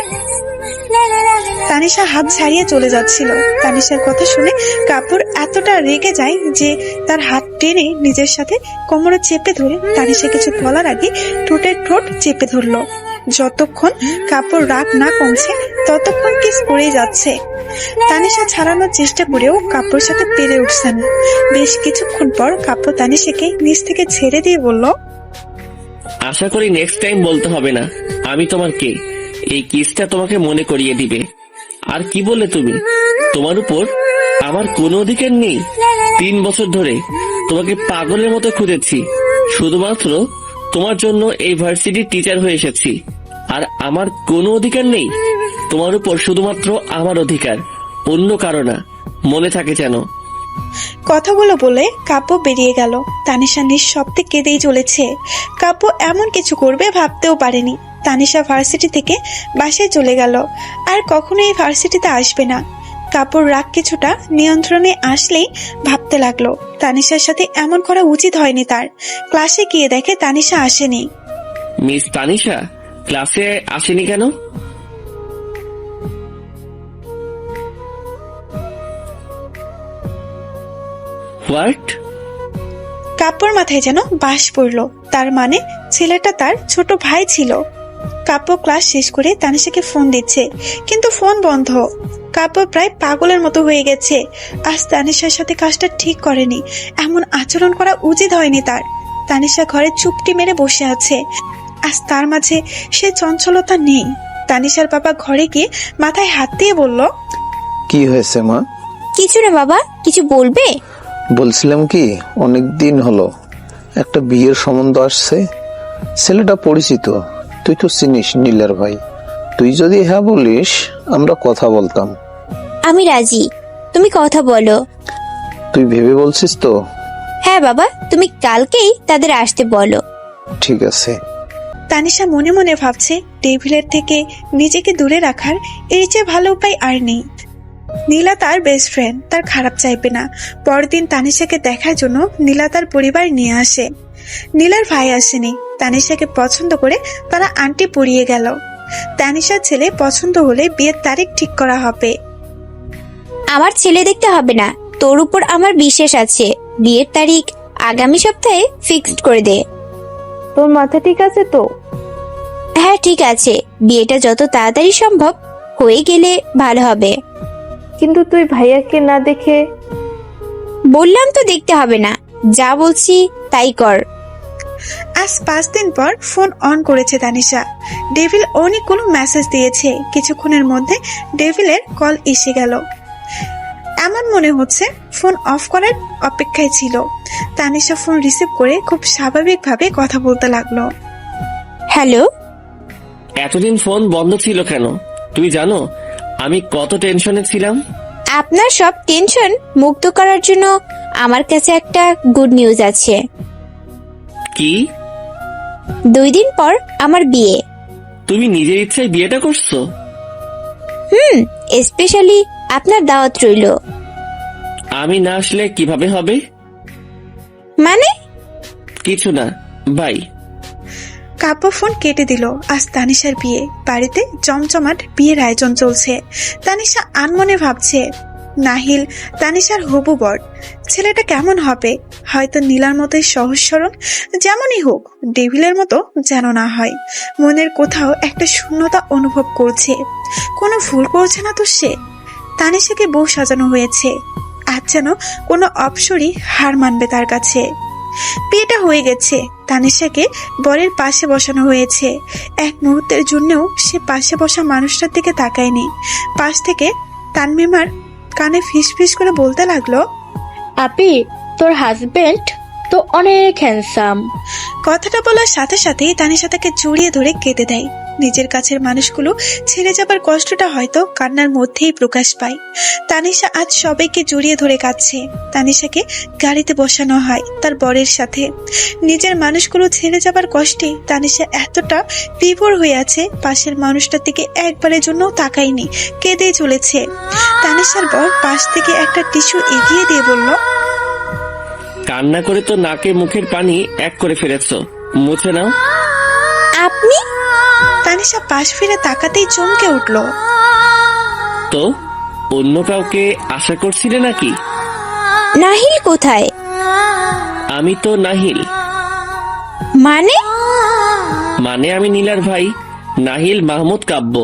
তানিশা হাত ছাড়িয়ে চলে যাচ্ছিল। তানিশার কথা শুনে কাপুর এতটা রেগে যায় যে তার হাত টেনে নিজের সাথে কোমরে চেপে ধরে তানিশা কিছু বলার আগে ঠোঁটের ঠোঁট চেপে ধরলো। যতক্ষণ কাপুর রাগ না কমছে ততক্ষণ কিস করেই যাচ্ছে। তানিশা ছাড়ানোর চেষ্টা করেও কাপুর সাথে পেরে উঠছে না। বেশ কিছুক্ষণ পর কাপুর তানিশাকে নিচ থেকে ছেড়ে দিয়ে বলল, আশা করি নেক্সট টাইম বলতে হবে না আমি তোমার কে। এই কিসটা তোমাকে মনে করিয়ে দিবে। আর কি বললে তুমি? তোমার উপর আমার কোনো অধিকার নেই? 3 বছর ধরে তোমাকে পাগলের মতো খুঁজেছি, শুধুমাত্র তোমার জন্য এই ভার্সিটির টিচার হয়ে এসেছি। আর আমার কোনো অধিকার নেই তোমার উপর, শুধুমাত্র আমার অধিকার, অন্য কারো না। মনে থাকে যেন। কথাগুলো বলে কাব্য বেরিয়ে গেল। তানিশা নিঃশব্দে কেঁদেই চলেছে। কাব্য এমন কিছু করবে ভাবতেও পারেনি। তানিশা ভার্সিটি থেকে বাসায় চলে গেল। আর কখনো এই ভার্সিটিতে আসবে না। কাব্যর রাগ কিছুটা নিয়ন্ত্রণে আসলেই ভাবতে লাগলো, তানিশার সাথে এমন করা উচিত হয়নি তার। ক্লাসে গিয়ে দেখে তানিশা আসেনি। মিস তানিশা ক্লাসে আসেনি কেন? হোয়াট? কাব্যর মাথায় যেন বাস পড়লো। তার মানে ছেলেটা তার ছোট ভাই ছিল। কাব্য ক্লাস শেষ করে তানিশাকে ফোন দিচ্ছে, কিন্তু ফোন বন্ধ। কাব্য প্রায় পাগলের মতো হয়ে গেছে। আজ তানিশার সাথে কাজটা ঠিক করেনি, এমন আচরণ করা উচিত হয়নি তার। তানিশা ঘরে চুপটি মেরে বসে আছে। আজ তার মাঝে সে চঞ্চলতা নেই। তানিশার বাবা ঘরে গিয়ে মাথায় হাত দিয়ে বলল, কি হয়েছে মা? কিছু না বাবা, কিছু বলবে? বলছিলাম কি, অনেক দিন হলো একটা বিয়ের সম্বন্ধ আসছে। ছেলেটা পরিচিত, তুই তো চিনিস নীলার ভাই। তুই যদি হ্যাঁ বলিস আমরা কথা বলতাম। আমি রাজি, তুমি কথা বলো। তুই ভেবে বলছিস তো? হ্যাঁ বাবা, তুমি কালকেই তাদের আসতে বলো। ঠিক আছে। তানিশা মনে মনে ভাবছে, টেবিলের থেকে নিজেকে দূরে রাখার এর চেয়ে ভালো উপায় আর নেই। নীলা তার বেস্ট ফ্রেন্ড, তার খারাপ চাইবে না। পরদিন তানিশাকে দেখার জন্য নীলা তার পরিবার নিয়ে আসে। নীলার ভাই আসেনি। তানিশাকে পছন্দ করে তারা আন্টি পড়িয়ে গেল। তানিশার ছেলে পছন্দ হলে বিয়ের তারিখ ঠিক করা হবে। আমার ছেলে দেখতে হবে না, তোর উপর আমার বিশ্বাস আছে। বিয়ের তারিখ আগামী সপ্তাহে ফিক্সড করে দে। তোর মাথা ঠিক আছে তো? হ্যাঁ ঠিক আছে, বিয়েটা যত তাড়াতাড়ি সম্ভব হয়ে গেলে ভালো হবে। কিন্তু তুই ভাইয়াকে না দেখে? বললাম তো দেখতে হবে না, যা বলছি তাই কর। আজ 5 দিন পর ফোন অন করেছে তানিশা। ডেভিল অনেকগুলো মেসেজ দিয়েছে। কিছুক্ষণের মধ্যে ডেভিলের কল এসে গেল। এমন মনে হচ্ছে ফোন অফ করার অপেক্ষায় ছিল। তানিশা ফোন রিসিভ করে খুব স্বাভাবিকভাবে কথা বলতে লাগলো। হ্যালো। এতদিন ফোন বন্ধ ছিল কেন? তুমি জানো আমি কত টেনশনে ছিলাম? আপনার সব টেনশন মুক্ত করার জন্য আমার কাছে একটা গুড নিউজ আছে। কি? 2 দিন পর আমার বিয়ে। তুমি নিজের ইচ্ছায় বিয়েটা করছো? স্পেশালি আপনার দাওয়াত রইল। আমি না আসলে কিভাবে হবে? মানে? কিছু না, বাই। কাব্য ফোন কেটে দিল। আজ তানিশার বিয়ে। বাড়িতে জমজমাট বিয়ের আয়োজন চলছে। তানিশা আনমনে ভাবছে, নাহিল তানিশার হবু বর। ছেলেটা কেমন হবে? হয়তো নীলার মতোই সহজ সরল, যেমনই হোক ডেভিলের মতো যেন না হয়। মনের কোথাও একটা শূন্যতা অনুভব করছে। কোনো ভুল করছে না তো সে? তানিশাকে বউ সাজানো হয়েছে, আজ যেন কোনো অপসরই হার মানবে তার কাছে। বিয়েটা হয়ে গেছে। তানিশাকে বরের পাশে বসানো হয়েছে। এক মুহূর্তের জন্যও সে পাশে বসা মানুষটার দিকে তাকায়নি। পাশ থেকে তানমিমার কানে ফিস ফিস করে বলতে লাগলো, আপি, তোর হাজবেন্ড তো অনেক হ্যান্ডসাম। কথাটা বলার সাথে সাথেই তানিশা তাকে জড়িয়ে ধরে কেঁদে দেয়। নিজের কাছের মানুষগুলো ছেড়ে যাবার কষ্টটা হয়তো কান্নার মধ্যেই প্রকাশ পায়। তানিশা আজ সবাইকে জড়িয়ে ধরে কাঁদছে। তানিশাকে গাড়িতে বসানো হয় তার বরের সাথে। নিজের মানুষগুলো ছেড়ে যাবার কষ্টে তানিশা এতটা বিভোর হয়ে আছে, পাশের মানুষটার দিকে একবারের জন্য তাকায়নি, কেঁদেই চলেছে। তানিশার বর পাশ থেকে একটা টিস্যু এগিয়ে দিয়ে বলল, কান্না করে তো নাকে মুখের পানি এক করে ফেলেছো, মুছে নাও। আপনি? তানিশা পাশ ফিরে তাকাতেই চমকে উঠল। তো অন্য কাউকে আশা করছিলে নাকি? নাহিল কোথায়? আমি তো নাহিল। মানে? মানে আমি নীলার ভাই নাহিল মাহমুদ কাব্য।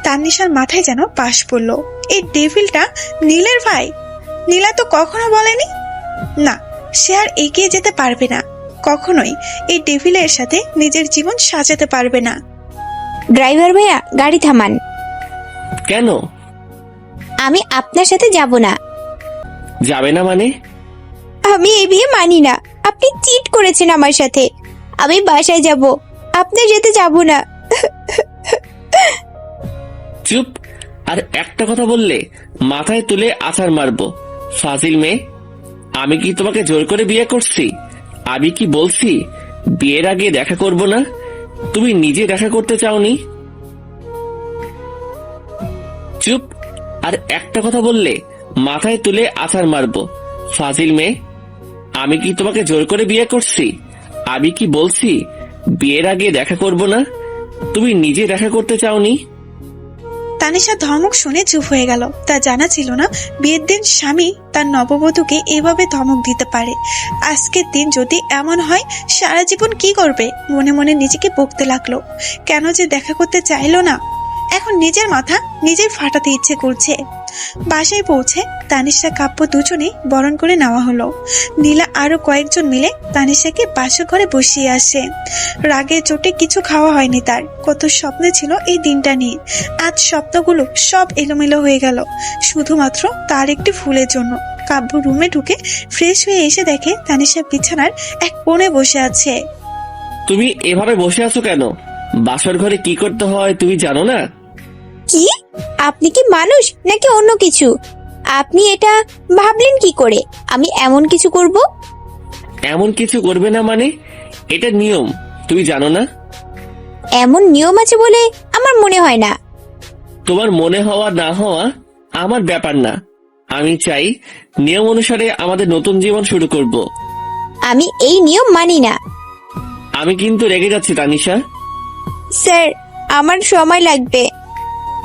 তানিশার মাথায় যেন পাশ পড়লো। এই ডেভিলটা নীলের ভাই? নীলা তো কখনো বলেনি। না, সে আর এগিয়ে যেতে পারবে না, কখনোই এই ডেভিলের সাথে নিজের জীবন সাজাতে পারবে না। ড্রাইভার ভাইয়া, গাড়ি থামান। কেন? আমি আপনার সাথে যাব না। যাবে না মানে? আমি এই বিয়ে মানি না। আপনি চিট করেছেন আমার সাথে। আমি বাসায় যাব, আপনার সাথে যাব না। চুপ! আর একটা কথা বললে মাথায় তুলে আছাড় মারবো। ফাজিল মেয়ে, আমি কি তোমাকে জোর করে বিয়ে করছি? আমি কি বলছি বিয়ের আগে দেখা করব না? তুমি নিজে দেখা করতে চাওনি। চুপ! আর একটা কথা বললে মাথায় তুলে আছাড় মারবো। ফাজিল মেয়ে, আমি কি তোমাকে জোর করে বিয়ে করছি? আমি কি বলছি বিয়ের আগে দেখা করব না? তুমি নিজে দেখা করতে চাওনি। তানিশা ধমক শুনে চুপ হয়ে গেল। তা জানা ছিল না বিয়ের দিন স্বামী তার নববধূকে এভাবে ধমক দিতে পারে। আজকের দিন যদি এমন হয়, সারা জীবন কি করবে? মনে মনে নিজেকে বকতে লাগলো। কেন যে দেখা করতে চাইলো না? এখন নিজের মাথা নিজেই ফাটাতে ইচ্ছে করছে। বাসায় পৌঁছে তানিশা কাব্য দুজনেই বরণ করে নেওয়া হলো। নীলা আরো কয়েকজন মিলে তানিশাকে বাসর ঘরে বসিয়ে আসে। রাগের চোটে কিছু খাওয়া হয়নি তার। কত স্বপ্ন ছিল এই দিনটা নিয়ে। আজ স্বপ্নগুলো সব এলোমেলো হয়ে গেল, শুধুমাত্র তার একটি ফুলের জন্য। কাব্য রুমে ঢুকে ফ্রেশ হয়ে এসে দেখে তানিশা বিছানার এক কোণে বসে আছে। তুমি এভাবে বসে আছো কেন? বাসর ঘরে কি করতে হয় তুমি জানো না? কি? আপনি কি মানুষ নাকি অন্য কিছু? আপনি এটা ভাবলেন কি করে আমি এমন কিছু করব? এমন কিছু করবে না মানে? এটা নিয়ম, তুমি জানো না? এমন নিয়ম আছে বলে আমার মনে হয় না। তোমার মনে হওয়া না হওয়া আমার ব্যাপার না। আমি চাই নিয়ম অনুসারে আমাদের নতুন জীবন শুরু করব। আমি এই নিয়ম মানি না। আমি কিন্তু রেগে যাচ্ছি তানিশা। স্যার, আমার সময় লাগবে।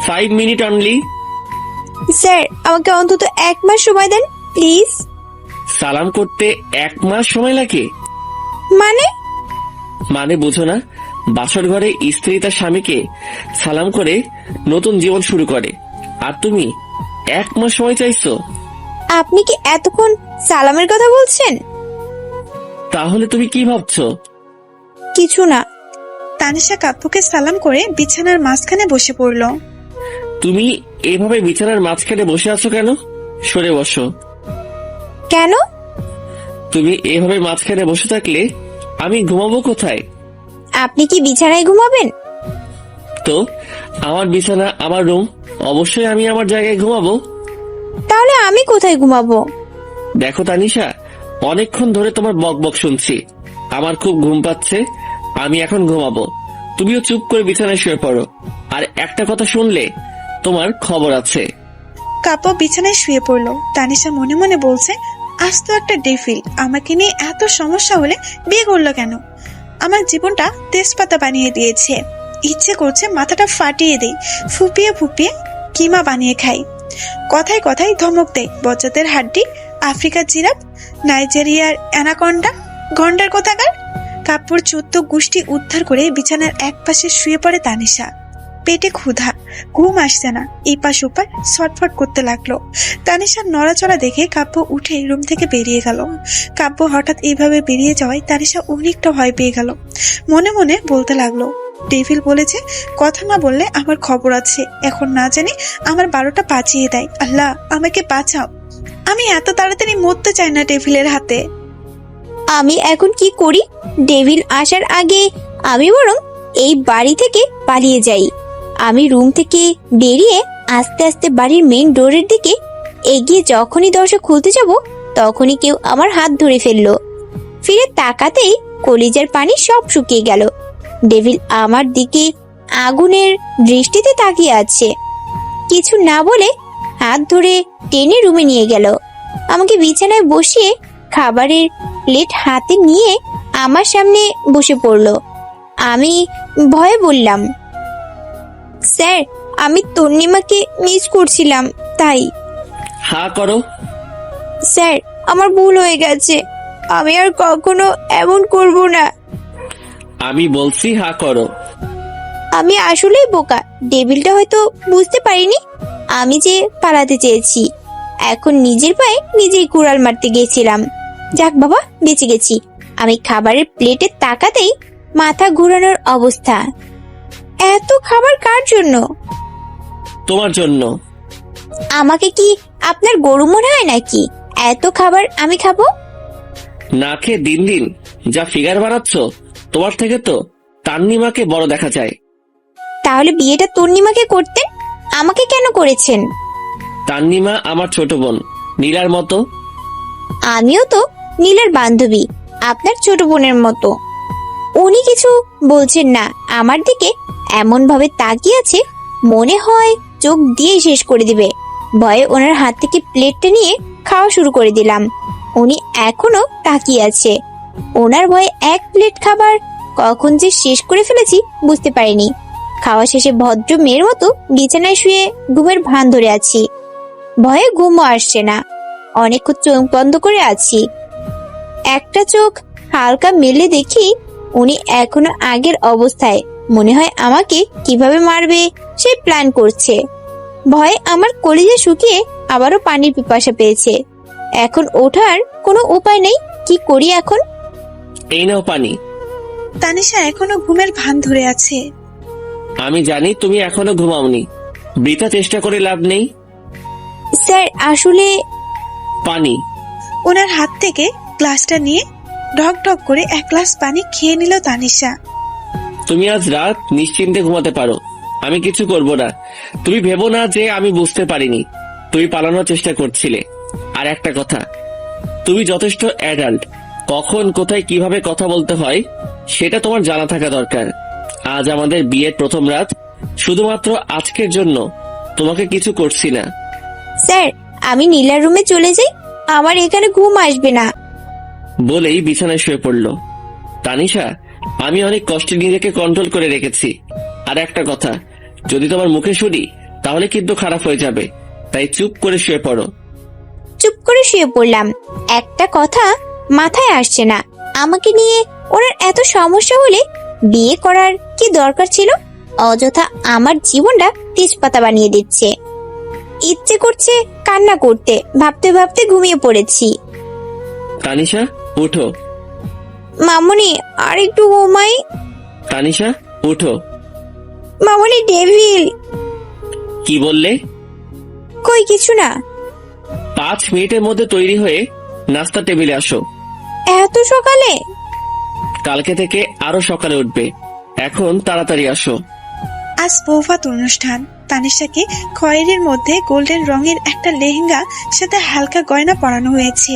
5 মিনিট অনলি। স্যার, আমাকে অন্তত 1 মাস সময় দেন প্লিজ। সালাম করতে 1 মাস সময় লাগে? মানে? মানে বুঝো না? বাসর ঘরে স্ত্রী তার স্বামীকে সালাম করে নতুন জীবন শুরু করে, আর তুমি 1 মাস সময় চাইছো? আপনি কি এতক্ষণ সালামের কথা বলছেন? তাহলে তুমি কি ভাবছো? কিছু না। তানিশা কাব্যকে সালাম করে বিছানার মাঝখানে বসে পড়ল। তুমি এভাবে বিছানার মাঝখানে বসে আছো কেন? সরে বসো। কেন? তুমি এভাবে মাঝখানে বসে থাকলে আমি ঘুমাবো কোথায়? আপনি কি বিছানায় ঘুমাবেন? তো আমার বিছানা আমার রুম, অবশ্যই আমি আমার জায়গায় ঘুমাবো। তাহলে আমি কোথায় ঘুমাবো? দেখো তানিশা, অনেকক্ষণ ধরে তোমার বক বক শুনছি। আমার খুব ঘুম পাচ্ছে, আমি এখন ঘুমাবো। তুমিও চুপ করে বিছানায় শুয়ে পড়ো। আর একটা কথা শুনলে তোমার খবর আছে। কাব্য বিছানায় শুয়ে পড়ল। তানিশা মনে মনে বলছে, আজ তো একটা ডেভিল আমাকে নিয়ে এত সমস্যা হলে বিয়ে করলো কেন? আমার জীবনটা তেজপাতা বানিয়ে দিয়েছে। ইচ্ছে করছে মাথাটা ফাটিয়ে দেই, ফুপিয়ে ফুপিয়ে কিমা বানিয়ে খাই। কথায় কথায় ধমক দেয় বজ্জাতের হাড্ডি, আফ্রিকার জিরাফ, নাইজেরিয়ার অ্যানাকন্ডা, গন্ডার কোথাকার। কাব্যর 14 গোষ্ঠী উদ্ধার করে বিছানার এক পাশে শুয়ে পড়ে তানিশা। পেটে ক্ষুধা, ঘুম আসছে না, এই পাশ ওপার ছটফট করতে লাগলো। তানিশার নড়াচড়া দেখে কাব্য উঠে রুম থেকে বেরিয়ে গেল। কাব্য হঠাৎ এইভাবে বেরিয়ে যাওয়ায় তানিশা অনেকটা ভয় পেয়ে গেল। মনে মনে বলতে লাগলো, ডেভিল বলেছে কথা না বললে আমার খবর আছে। এখন না জানি আমার 12টা বাজিয়ে দেয়। আল্লাহ, আমাকে বাঁচাও। আমি এত তাড়াতাড়ি মরতে চাই না ডেভিলের হাতে। আমি এখন কি করি? ডেভিল আসার আগে আমি বরং এই বাড়ি থেকে পালিয়ে যাই। আমি রুম থেকে বেরিয়ে আস্তে আস্তে বাড়ির মেইন ডোরের দিকে এগিয়ে যখনই দরজা খুলতে যাব, তখনই কেউ আমার হাত ধরে ফেললো। ফিরে তাকাতেই কলিজার পানি সব শুকিয়ে গেল। ডেভিল আমার দিকে আগুনের দৃষ্টিতে তাকিয়ে আছে। কিছু না বলে হাত ধরে টেনে রুমে নিয়ে গেল। আমাকে বিছানায় বসিয়ে খাবারের প্লেট হাতে নিয়ে আমার সামনে বসে পড়ল। আমি ভয়ে বললাম, স্যার, আমি তন্নিমাকে মিস করছিলাম তাই। হা করো। স্যার, আমার ভুল হয়ে গেছে, আমি আর কখনো এমন করব না। আমি বলছি হা করো। আমি আসলেই বোকা, ডেভিলটা হয়তো বুঝতে পারিনি আমি যে পালাতে চেয়েছি। এখন নিজের পায়ে নিজেই কুড়াল মারতে গেছিলাম। যাক বাবা, বেঁচে গেছি। আমি খাবারের প্লেটে তাকাতেই মাথা ঘুরানোর অবস্থা। এত খাবার কার জন্য? তোমার জন্য। আমাকে কি আপনার গরু মনে হয় নাকি এত খাবার আমি খাবো? না খেয়ে দিন দিন যা ফিগার বাড়াচ্ছ, তোমার থেকে তো তান্নিমাকে বড় দেখা যায়। তাহলে বিয়েটা তন্নিমাকে করতেন, আমাকে কেন করেছেন? তান্নিমা আমার ছোট বোন, নীলার মতো। আমিও তো নীলার বান্ধবী, আপনার ছোট বোনের মতো। উনি কিছু বলছেন না, আমার দিকে এমন ভাবে তাকিয়ে আছে মনে হয় চোখ দিয়ে শেষ করে দিবে। ভয়ে ওনার হাত থেকে প্লেটটা নিয়ে খাওয়া শুরু করে দিলাম। উনি এখনো তাকিয়ে আছে। ওনার ভয়ে এক প্লেট খাবার কখন যে শেষ করে ফেলেছি বুঝতে পারিনি। খাওয়া শেষে ভদ্র মেয়ের মতো বিছানায় শুয়ে ঘুমের ভান ধরে আছি। ভয়ে ঘুমও আসছে না, অনেকক্ষণ চোখ বন্ধ করে আছি। একটা চোখ হালকা মেলে দেখি উনি এখনো আগের অবস্থায়, মনে হয় আমাকে কিভাবে মারবে সেই প্ল্যান করছে। ভয়ে আমার কলিজা শুকিয়ে আবারও পানির পিপাসা পেয়েছে। এখন ওঠার কোনো উপায় নেই, কি করি এখন? এই নাও পানি। তানিশা এখনো ঘুমের ভান ধরে আছে। আমি জানি তুমি এখনো ঘুমাওনি, বৃথা চেষ্টা করে লাভ নেই। স্যার, আসলে পানি। ওনার হাত থেকে গ্লাসটা নিয়ে ঢক ঢক করে এক গ্লাস পানি খেয়ে নিল তানিশা। তুমি আজ রাত নিশ্চিন্তে ঘুমাতে পারো, আমি কিছু করব না। তুমি ভেবো না যে আমি বুঝতে পারিনি তুমি পালানোর চেষ্টা করছিলে। আর একটা কথা, তুমি যথেষ্ট অ্যাডাল্ট, কখন কোথায় কিভাবে কথা বলতে হয় সেটা তোমার জানা থাকা দরকার। আজ আমাদের বিয়ের প্রথম রাত, শুধুমাত্র আজকের জন্য তোমাকে কিছু করছি না। স্যার, আমি নীলার রুমে চলে যাই, আমার এখানে ঘুম আসবে না। বলেই বিছানায় শুয়ে পড়ল। তানিশা, আমি অনেক কষ্টে নিজেকে কন্ট্রোল করে রেখেছি। আর একটা কথা, যদি তোমার মুখে শুনি তাহলে কিন্তু খারাপ হয়ে যাবে, তাই চুপ করে শুয়ে পড়ো। চুপ করে শুয়ে পড়লাম। একটা কথা মাথায় আসছে না, আমাকে নিয়ে ওনার এত সমস্যা হলে বিয়ে করার কি দরকার ছিল? অযথা আমার জীবনটা তেজপাতা বানিয়ে দিচ্ছে। ইচ্ছে করছে কান্না করতে, ভাবতে ভাবতে ঘুমিয়ে পড়েছি। তানিশা, উঠো। মামুনি, আর একটু ঘুমাই। তানিশা, উঠো। মামুনি, ডেভিল। কি বললে? কই কিছু না। 5 মিনিটের মধ্যে তৈরি হয়ে নাস্তা টেবিলে আসো। এত সকালে? কালকে থেকে আরো সকালে উঠবে, এখন তাড়াতাড়ি আসো। আজ বৌভাত অনুষ্ঠান। তানিশাকে খয়েরির মধ্যে গোল্ডেন রঙের একটা লেহেঙ্গা সাথে হালকা গয়না পরানো হয়েছে।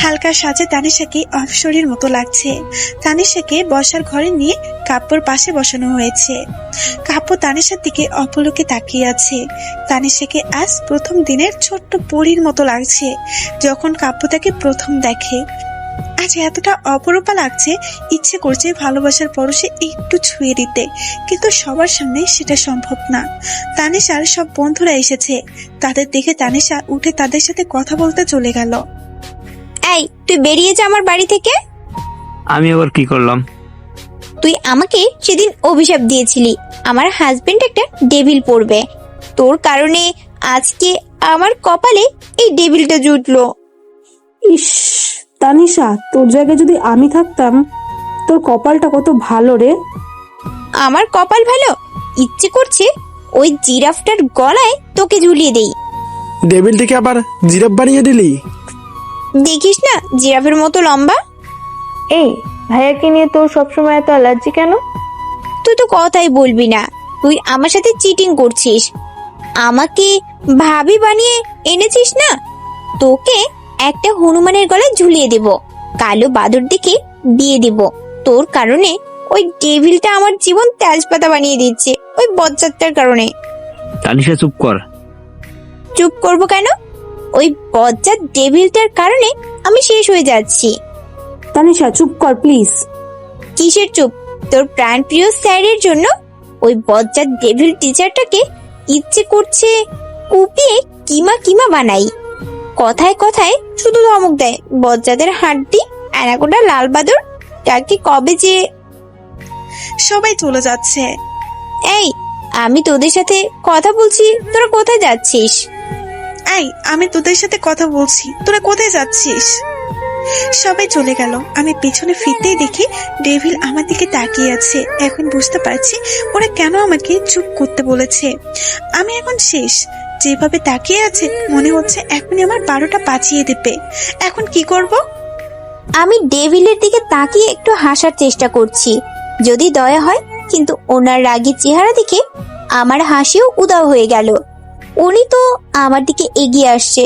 হালকা সাজে তানিশাকে অপসরীর মতো লাগছে। তানিশাকে বসার ঘরে নিয়ে কাব্যর পাশে বসানো হয়েছে। কাব্য তানিশার দিকে অপলকে তাকিয়ে আছে। তানিশাকে আজ প্রথম দিনের ছোট্ট পরীর মতো লাগছে যখন কাব্য তাকে প্রথম দেখে। আজ এতটা অপরূপা লাগছে, ইচ্ছে করছে ভালোবাসার পরশে একটু ছুঁয়ে দিতে, কিন্তু সবার সামনে সেটা সম্ভব না। তানিশার সব বন্ধুরা এসেছে, তাদের দেখে তানিশা উঠে তাদের সাথে কথা বলতে চলে গেল। এই, তুই বেরিয়ে যা আমার বাড়ি থেকে। আমি আবার কি করলাম? তুই আমাকে সেদিন অভিশাপ দিয়েছিলি আমার হাজবেন্ড একটা ডেভিল পড়বে। তোর কারণে আজকে আমার কপালে এই ডেভিলটা জুটলো। ইস তানিশা, তোর জায়গায় যদি আমি থাকতাম, তোর কপালটা কত ভালো রে। আমার কপাল ভালো? ইচ্ছে করছে ওই জিরাফটার গলায় তোকে ঝুলিয়ে দেই। ডেভিলটিকে আবার জিরাফ বানিয়ে দিলি? দেখিস না জিরাফের মতো লম্বা। এই ভাইয়াকে নিয়ে তোর সবসময় এত অ্যালার্জি কেন? তুই তো কথাই বলবি না, তুই আমার সাথে চিটিং করছিস। আমাকে ভাবি বানিয়ে এনেছিস না, তোকে একটা হনুমানের গলায় ঝুলিয়ে দেব, কালো বাদুর দিকে বিয়ে দেব। তোর কারণে ওই ডেভিলটা আমার জীবন তেজপাতা বানিয়ে দিচ্ছে, ওই বজ্জাতটার কারণে। তানিশা, চুপ কর। চুপ করবো কেন? ওই বজ্জাত ডেভিলটার কারণে আমি শেষ হয়ে যাচ্ছি। তানিশা চুপ কর প্লিজ। কিসের চুপ? তোর প্রাণপ্রিয় স্যারের জন্য ওই বজ্জাত ডেভিল টিচারটাকে ইচ্ছে করছে কুপিয়ে কিমা কিমা বানাই। কথায় কথায় শুধু ধমক দেয়, বজ্জাদের হাড্ডি, অ্যানাকোন্ডা, লাল বাদর, কাকে কবে যে। সবাই চলে যাচ্ছে। এই, আমি তোদের সাথে কথা বলছি, তোরা কোথায় যাচ্ছিস? এই, আমি তোদের সাথে কথা বলছি, তোরা কোথায় যাচ্ছিস? সবাই চলে গেল। আমি পেছনে ফিরতেই দেখি ডেভিল আমার দিকে তাকিয়ে আছে। এখন বুঝতে পারছি ওরা কেন আমাকে চুপ করতে বলেছে। আমি এখন শেষ। যেভাবে তাকিয়ে আছে মনে হচ্ছে এখনই আমার 12টা বাজিয়ে দেবে। এখন কি করব? আমি ডেভিলের দিকে তাকিয়ে একটু হাসার চেষ্টা করছি, যদি দয়া হয়, কিন্তু ওনার রাগী চেহারা দেখে আমার হাসিও উধাও হয়ে গেল। উনি তো আমার দিকে এগিয়ে আসছে,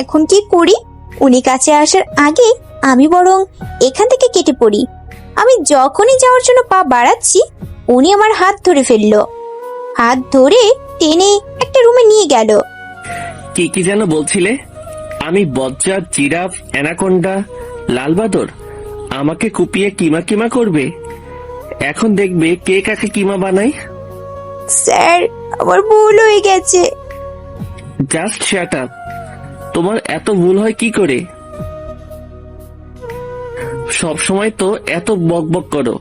এখন কি করি? উনি কাছে আসার আগে আমি বরং এখান থেকে কেটে পড়ি। আমি যখনই যাওয়ার জন্য পা বাড়াচ্ছি, উনি আমার হাত ধরে ফেললো। হাত ধরে টেনে একটা রুমে নিয়ে গেল। কি কি যেন বলছিলে? আমি বজ্জাত, জিরাফ, অ্যানাকোন্ডা, লালবাদর, আমাকে কুপিয়ে কিমা কিমা করবে। এখন দেখবে কে কাকে কিমা বানায়। স্যার, আমার ভুল হয়ে গেছে। Just shut up. তোমার এত ভুল হয় কি করে? সব সময় তো এত বক বক করো,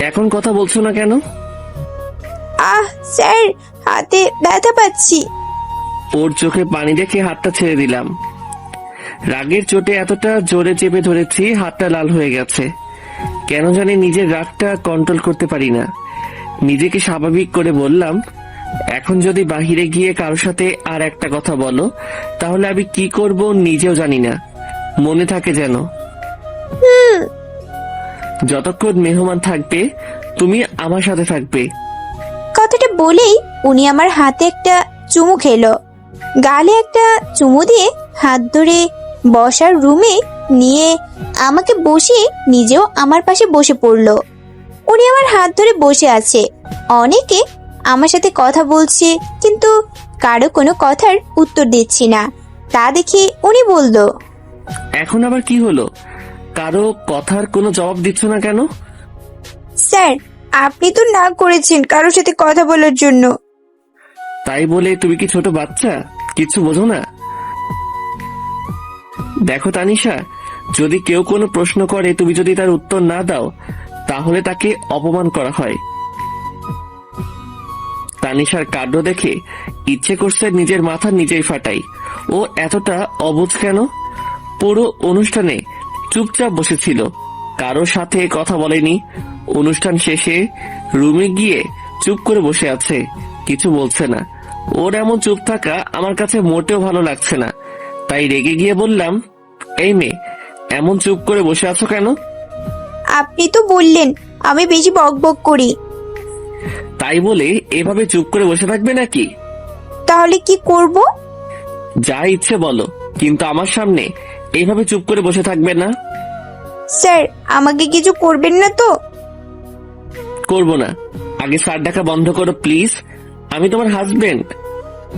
এখন কথা বলছো না কেন? স্যার, হাতে ব্যথা পাচ্ছি। ওর চোখে পানি দেখে হাতটা ছেড়ে দিলাম। রাগের চোটে এতটা জোরে চেপে ধরেছি, হাতটা লাল হয়ে গেছে। কেন জানি নিজের রাগটা কন্ট্রোল করতে পারি না। নিজেকে স্বাভাবিক করে বললাম, এখন যদি বাহিরে গিয়ে কারোর সাথে আর একটা কথা বলো, তাহলে আমি কি করব নিজেও জানি না। মনে থাকে যেন। যতক্ষণ মেহমান থাকবে তুমি আমার সাথে থাকবে। কথাটা বলেই উনি আমার হাতে একটা চুমু খেলো, গালে একটা চুমু দিয়ে হাত ধরে বসার রুমে নিয়ে আমাকে বসিয়ে নিজেও আমার পাশে বসে পড়লো। উনি আমার হাত ধরে বসে আছে। অনেকে আমার সাথে কথা বলছে, কিন্তু কারো কোনো কথার উত্তর দিচ্ছি না। তা দেখে উনি বলল, এখন আবার কি হলো? কারো কথার কোনো জবাব দিচ্ছ না কেন? স্যার, আপনি তো না করেছেন কারোর সাথে কথা বলার জন্য। তাই বলে তুমি কি ছোট বাচ্চা, কিছু বোঝো না? দেখো তানিশা, যদি কেউ কোনো প্রশ্ন করে তুমি যদি তার উত্তর না দাও, তাহলে তাকে অপমান করা হয়। তানিশার কাণ্ড দেখে ইচ্ছে করছে নিজের মাথা নিজেই ফাটাই। ও এতটা অবুঝ কেন? পুরো অনুষ্ঠানে চুপচাপ বসেছিল, কারো সাথে কথা বলেনি। অনুষ্ঠান শেষে রুমে গিয়ে চুপ করে বসে আছে, কিছু বলছে না। ওর এমন চুপ থাকা আমার কাছে মোটেও ভালো লাগছে না। তাই রেগে গিয়ে বললাম, এই মেয়ে, এমন চুপ করে বসে আছো কেন? আপনি তো বললেন আমি বেশি বকবক করি। তাই বলে এভাবে চুপ করে বসে থাকবে নাকি? তাহলে কি করব? যা ইচ্ছে বলো, কিন্তু আমার সামনে এইভাবে চুপ করে বসে থাকবে না। স্যার, আমাকে কিছু করবেন না তো? করবো না। আগে স্যার ডাকা বন্ধ করো প্লিজ। আমি তোমার হাজবেন্ড।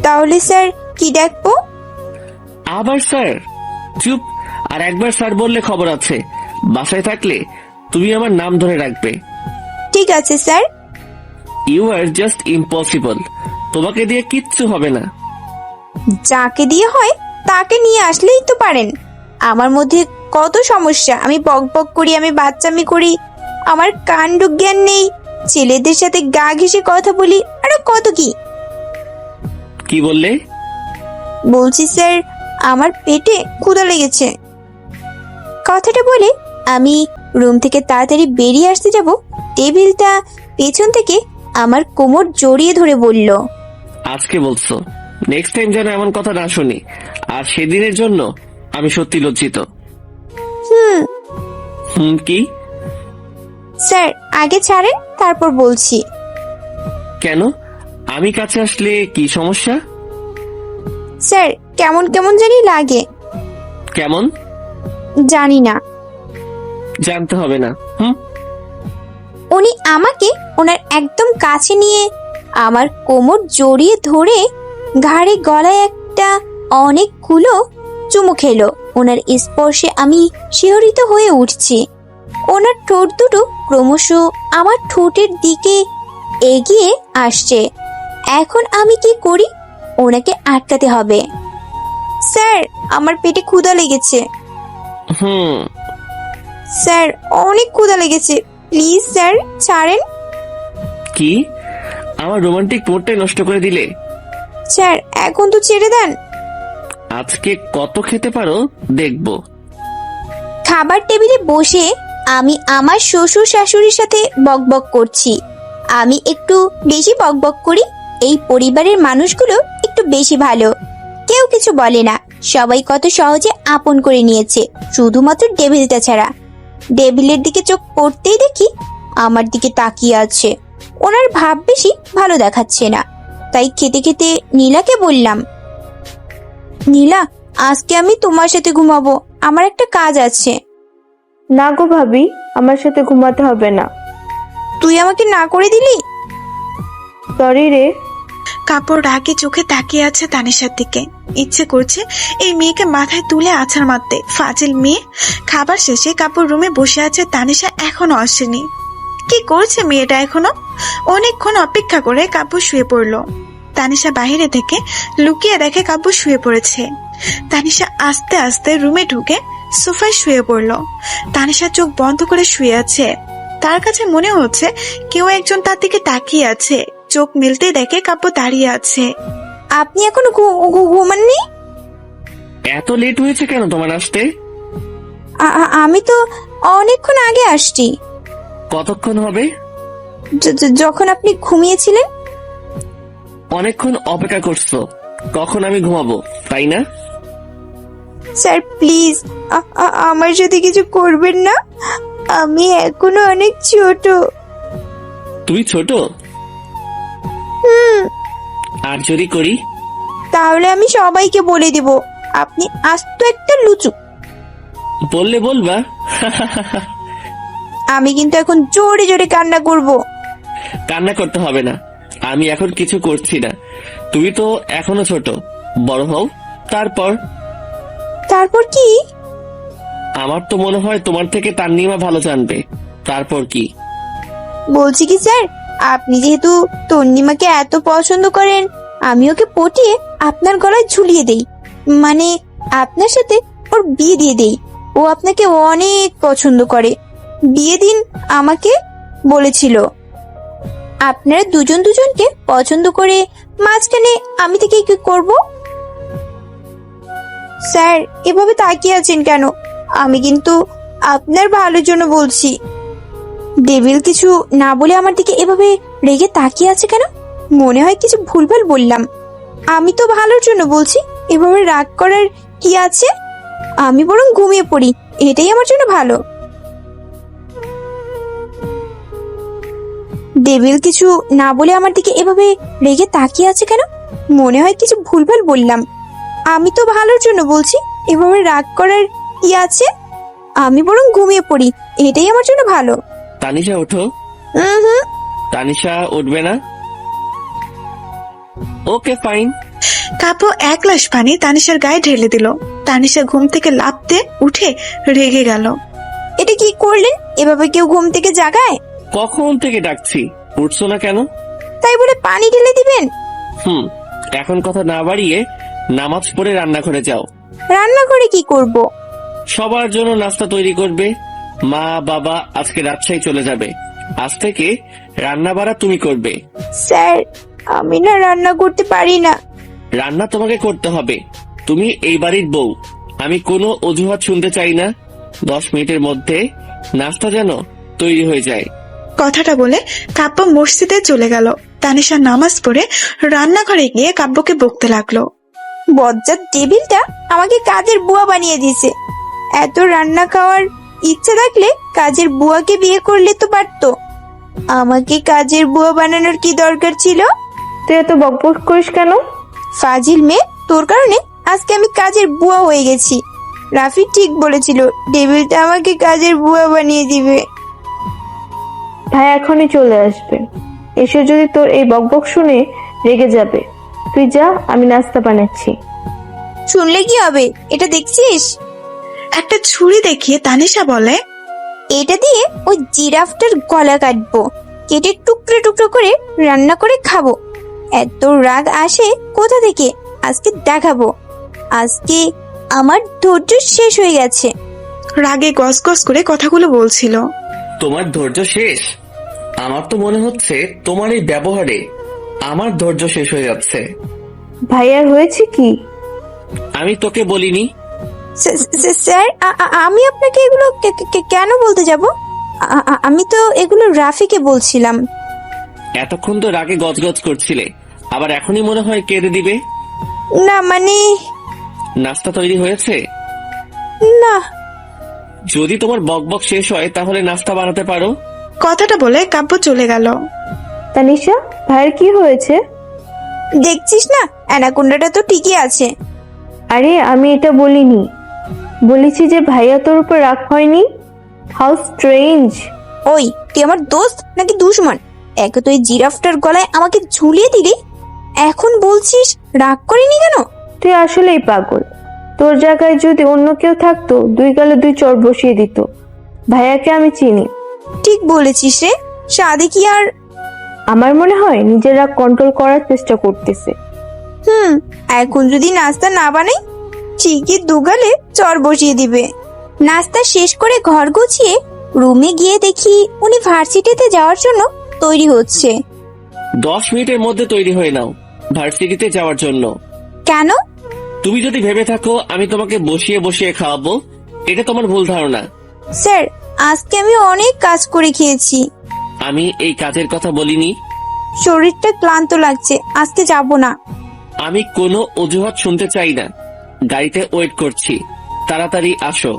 তাহলে স্যার কি ডাকবো? আবার স্যার? চুপ। আর একবার স্যার বললে খবর আছে। বাসায় থাকলে তুমি আমার নাম ধরে রাখবে। ঠিক আছে sir. You are just impossible. তোমাকে দিয়ে কিচ্ছু হবে না। যাকে দিয়ে হয় তাকে নিয়ে আসলেই তো পারেন। আমার মধ্যে কত সমস্যা, আমি বকবক করি, আমি বাচ্চামি করি, আমার কাণ্ড জ্ঞান নেই, ছেলেদের সাথে গা ঘেঁষে কথা বলি, আরো কত কি। কি বললে? বলছি স্যার, আমার পেটে ক্ষুধা লেগেছে। কথাটা বলে আমি রুম থেকে তাড়াতাড়ি বেরিয়ে আসতে যাব, টেবিলটা পেছন থেকে আমার কোমর জড়িয়ে ধরে বলল, আজকে বলছো, নেক্সট টাইম যেন এমন কথা না শুনি। আর সেদিনের জন্য আমি সত্যি লজ্জিত। কি? স্যার, আগে ছাড়েন, তারপর বলছি। কেন? আমি কাছে আসলে কি সমস্যা? স্যার, কেমন কেমন জানি লাগে। কেমন? জানি না। জানতে হবে না। উনি আমাকে ওনার একদম কাছে নিয়ে আমার কোমর জড়িয়ে ধরে ঘাড়ে গলায় একটা অনেকগুলো চুমু খেলো। ওনার স্পর্শে আমি শিহরিত হয়ে উঠছি। ওনার ঠোঁট দুটো ক্রমশ আমার ঠোঁটের দিকে এগিয়ে আসছে। এখন আমি কি করি? ওনাকে আটকাতে হবে। স্যার, আমার পেটে ক্ষুধা লেগেছে। হুম। স্যার, অনেক ক্ষুধা লেগেছে, প্লিজ স্যার ছাড়েন। কি আমার রোমান্টিক মুডটাই নষ্ট করে দিলে? স্যার, এখন তো ছেড়ে দেন। আজকে কত খেতে পারো দেখবো। খাবার টেবিলে বসে আমি আমার শ্বশুর শাশুড়ির সাথে বকবক করছি। আমি একটু বেশি বকবক করি। এই পরিবারের মানুষগুলো একটু বেশি ভালো, কেউ কিছু বলে না। সবাই কত সহজে আপন করে নিয়েছে, শুধুমাত্র ডেভিলটা ছাড়া। ডেভিলের দিকে চোখ পড়তেই দেখি আমার দিকে তাকিয়ে আছে। ওনার ভাব বেশি ভালো দেখাচ্ছে না, তাই খেতে খেতে নীলাকে বললাম, নীলা, আজকে আমি তোমার সাথে ঘুমাবো, আমার একটা কাজ আছে। না গো ভাবি, আমার সাথে ঘুমাতে হবে না। তুই আমাকে না করে দিলি? সরি রে। কাপড় রাগে চোখে তাকিয়ে আছে তানিশার দিকে। ইচ্ছে করছে এই মেয়েকে মাথায় তুলে আছাড় মারতে। ফাজিল মেয়ে। খাবার শেষে কাপড় রুমে বসে আছে তানিশা, এখনো আসেনি। কি করছে মেয়েটা এখনো? অনেকক্ষণ অপেক্ষা করে কাপড় শুয়ে পড়লো। তানিশা বাহিরে থেকে লুকিয়ে দেখে কাপড় শুয়ে পড়েছে। তানিশা আস্তে আস্তে রুমে ঢুকে সোফায় শুয়ে পড়লো। তানিশা চোখ বন্ধ করে শুয়ে আছে। তার কাছে মনে হচ্ছে কেউ একজন তার দিকে তাকিয়ে আছে। চোখ মিলতে দেখে কাব্য দাঁড়িয়ে আছে। আপনি এখনো ঘুমাননি? এত লেট হয়েছে কেন তোমার আসতে? আমি তো অনেকক্ষণ আগে আসছি। কতক্ষণ হবে? যখন আপনি ঘুমিয়েছিলেন। অনেকক্ষণ অপেক্ষা করছো, কখন আমি ঘুমাবো তাই না? স্যার প্লিজ আমার সাথে কিছু করবেন না, আমি এখনো অনেক ছোট। তুমি ছোট? আর যদি করি? তাহলে আমি সবাইকে বলে দিব আপনি আস্ত একটা লুচু। বললে বলবা। আমি কিন্তু এখন জোরে জোরে কান্না করব। কান্না করতে হবে না, আমি এখন কিছু করছি না। তুমি তো এখনো ছোট, বড় হও তারপর। তারপর কি? আমার তো মনে হয় তোমার থেকে তান্নিমা ভালো জানবে। তারপর কি? বলছি কি স্যার, আপনি যেহেতু তন্নিমাকে এত পছন্দ করেন, আমি ওকে পটিয়ে আপনার গলায় ঝুলিয়ে দেই, মানে আপনার সাথে ওর বিয়ে দিয়ে দেই। ও আপনাকে অনেক পছন্দ করে, বিয়ে দিন আমাকে বলেছিল। আপনারা দুজন দুজনকে পছন্দ করে মাঝখানে আমি থেকে কি করব? স্যার, এভাবে তাকিয়ে আছেন কেন? আমি কিন্তু আপনার ভালোর জন্য বলছি। ডেভিল কিছু না বলে আমার দিকে এভাবে রেগে তাকিয়ে আছে কেন? মনে হয় কিছু ভুলভাল বললাম। আমি তো ভালোর জন্য বলছি, এভাবে রাগ করার কি আছে? আমি বরং ঘুমিয়ে পড়ি, এটাই আমার জন্য ভালো। ডেভিল কিছু না বলে আমার দিকে এভাবে রেগে তাকিয়ে আছে কেন? মনে হয় কিছু ভুলভাল বললাম। আমি তো ভালোর জন্য বলছি, এভাবে রাগ করার কি আছে? আমি বরং ঘুমিয়ে পড়ি, এটাই আমার জন্য ভালো। তানিশা ওঠো। তানিশা উঠবে না? Okay fine. কাব্য এক গ্লাস পানি তানিশার গায়ে ঢেলে দিল। তানিশা ঘুম থেকে লাফতে উঠে রেগে গেল। এটা কি করলেন? এভাবে কেউ ঘুম থেকে জাগায়? কখন থেকে ডাকছি, উঠছো না কেন? তাই বলে পানি ঢেলে দিবেন? এখন কথা না বাড়িয়ে নামাজ পড়ে রান্নাঘরে যাও। রান্নাঘরে কি করব? সবার জন্য নাস্তা তৈরি করবে। মা বাবা আজকে রাজশাহী চলে যাবে, আজ থেকে রান্না বাড়া তুমি করবে। স্যার, আমি না রান্না করতে পারি না। রান্না তোমাকে করতে হবে, তুমি এই বাড়ির বউ। আমি কোনো অজুহাত শুনতে চাই না। 10 মিনিটের মধ্যে নাস্তা যেন তৈরি হয়ে যায়। কথাটা বলে কাব্য মসজিদে চলে গেল। তানিশা নামাজ পড়ে রান্নাঘরে গিয়ে কাব্যকে বকতে লাগলো। বজ্জাত ডেভিলটা আমাকে কাজের বুয়া বানিয়ে দিয়েছে। এত রান্না খাওয়ার ইচ্ছা থাকলে কাজের বুয়াকে বিয়ে করলে তো পারতো। আমাকে কাজের বুয়া বানানোর কি দরকার ছিল? তুই এত বকবক করিস কেন? ফাজিল মেয়ে, তোর কারণে আজকে আমি কাজের বুয়া হয়ে গেছি। রাফি ঠিক বলেছিল, ডেভিলটা আমাকে কাজের বুয়া বানিয়ে দিবে। ভাই এখনই চলে আসবে, এসে যদি তোর এই বকবক শুনে রেগে যাবে। তুই যা, আমি নাস্তা বানাচ্ছি। শুনলে কি হবে? এটা দেখছিস? একটা ছুরি দেখিয়ে তানিশা বলে, এটা দিয়ে ওই জিরাফটার গলা কাটবো, কেটে টুকরো টুকরো করে রান্না করে খাবো। এত রাগ আসে কোথা থেকে? আজকে দেখাবো। আজকে আমার ধৈর্য শেষ হয়ে গেছে। রাগে গসগস করে কথাগুলো বলছিল। তোমার ধৈর্য শেষ? আমার তো মনে হচ্ছে তোমার এই ব্যবহারে আমার ধৈর্য শেষ হয়ে যাচ্ছে। ভাইয়ার হয়েছে কি? আমি তোকে বলিনি? স্যার, আমি আপনাকে এগুলো কেন বলতে যাব? আমি তো এগুলো রাফিকে বলছিলাম। এতক্ষণ তো রাগে গজগজ করছিলে, আবার এখনই মনে হয় কেঁদে দিবে? না মানে নাস্তা তৈরি হয়েছে? না। যদি তোমার বকবক শেষ হয় তাহলে নাস্তা বানাতে পারো। কথাটা বলে কাব্য চলে গেল। তানিশা, ভাইয়ের কি হয়েছে? দেখছিস না, অ্যানাকোন্ডাটা তো ঠিকই আছে। আরে আমি এটা বলিনি, বলেছি যে ভাইয়া তোর উপর রাগ হয়নি। How strange. ওই, তুই আমার দোস্ত নাকি দুশমন? একে তো এই জিরাফটার গলায় আমাকে ঝুলিয়ে দিলি, এখন বলছিস রাগ করিনি কেন? তুই আসলেই পাগল। তোর জায়গায় যদি অন্য কেউ থাকতো, দুই গালে দুই চড় বসিয়ে দিত। ভাইয়াকে আমি চিনি। ঠিক বলেছিস রে। সাদে কি আর আমার মনে হয় নিজের রাগ কন্ট্রোল করার চেষ্টা করতেছে। এখন যদি নাস্তা না বানাই, ঠিকই দুগালে চর বসিয়ে দিবে। নাস্তা শেষ করে ঘর গুছিয়ে রুমে গিয়ে দেখি উনি ভার্সিটিতে যাওয়ার জন্য তৈরি হচ্ছে। 10 মিনিটের মধ্যে তৈরি হয়ে নাও ভার্সিটিতে যাওয়ার জন্য। কেন? তুমি যদি ভেবে থাকো আমি তোমাকে বসিয়ে বসিয়ে খাওয়াবো, এটা তোমার ভুল ধারণা। স্যার, আজকে আমি অনেক কাজ করে খেয়েছি। আমি এই কাজের কথা বলিনি। শরীরটা ক্লান্ত লাগছে, আজকে যাব না। আমি কোনো অজুহাত শুনতে চাই না। গাড়িতে ওয়েট করছি, তাড়াতাড়ি আসো।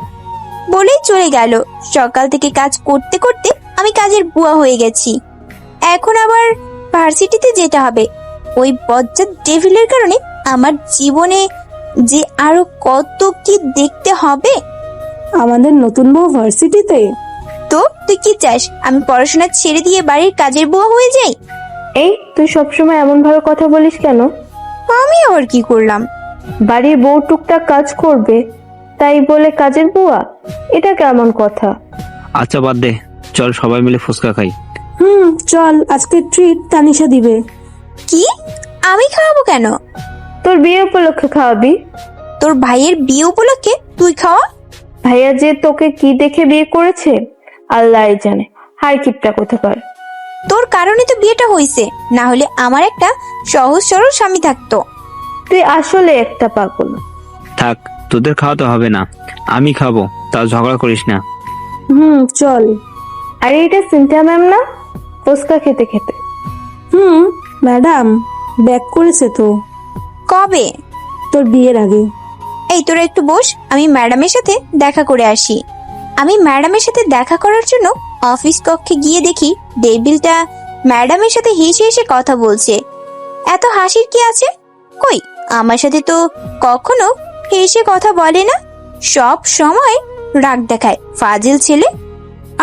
বলেই চলে গেল। সকাল থেকে কাজ করতে করতে আমি কাজের বুয়া হয়ে গেছি। এখন আবার ভার্সিটিতে যেতে হবে। ওই বজ্জাত ডেভিলের কারণে আমার জীবনে যে আরো কত কি দেখতে হবে। আমাদের নতুন বউ ভার্সিটিতে? তো তুই কি চাস আমি পড়াশোনা ছেড়ে দিয়ে বাড়ির কাজের বুয়া হয়ে যাই? এই, তুই সবসময় এমন ভাবে কথা বলিস কেন? আমি আবার কি করলাম? বাড়ির বউ টুকটাক কাজ করবে, তাই বলে কাজের বুয়া? এটা কেমন কথা? আচ্ছা বাদ দে, চল সবাই মিলে ফুচকা খাই। চল, আজকে ট্রিট তানিশা দিবে। কি? আমি খাওয়াবো কেন? তোর বিয়ে উপলক্ষে খাওয়াবি। তোর ভাইয়ের বিয়ে উপলক্ষে তুই খাওয়া? ভাইয়া যে তোকে কি দেখে বিয়ে করেছে আল্লাহ জানে। হাই কিপটা কোথাকার। তোর কারণে তো বিয়েটা হয়েছে, না হলে আমার একটা সহজ সরল স্বামী থাকতো। তুই আসলে একটা পাগল। থাক, তোদের খাওয়াতে হবে না, আমি খাবো, তাও ঝগড়া করিস না। চল। আরে এটা সিনথিয়া ম্যাম না? ফুচকা খেতে খেতে। ম্যাডাম ব্যাক করেছে তো। কবে? তোর বিয়ের আগে। এই তোরা একটু বস, আমি ম্যাডামের সাথে দেখা করে আসি। আমি ম্যাডামের সাথে দেখা করার জন্য অফিস কক্ষে গিয়ে দেখি ডেভিলটা ম্যাডামের সাথে হেসে হেসে কথা বলছে। এত হাসির কি আছে? কই, আমার সাথে তো কখনো হেসে কথা বলে না, সব সময় রাগ দেখায় ফাজিল ছেলে।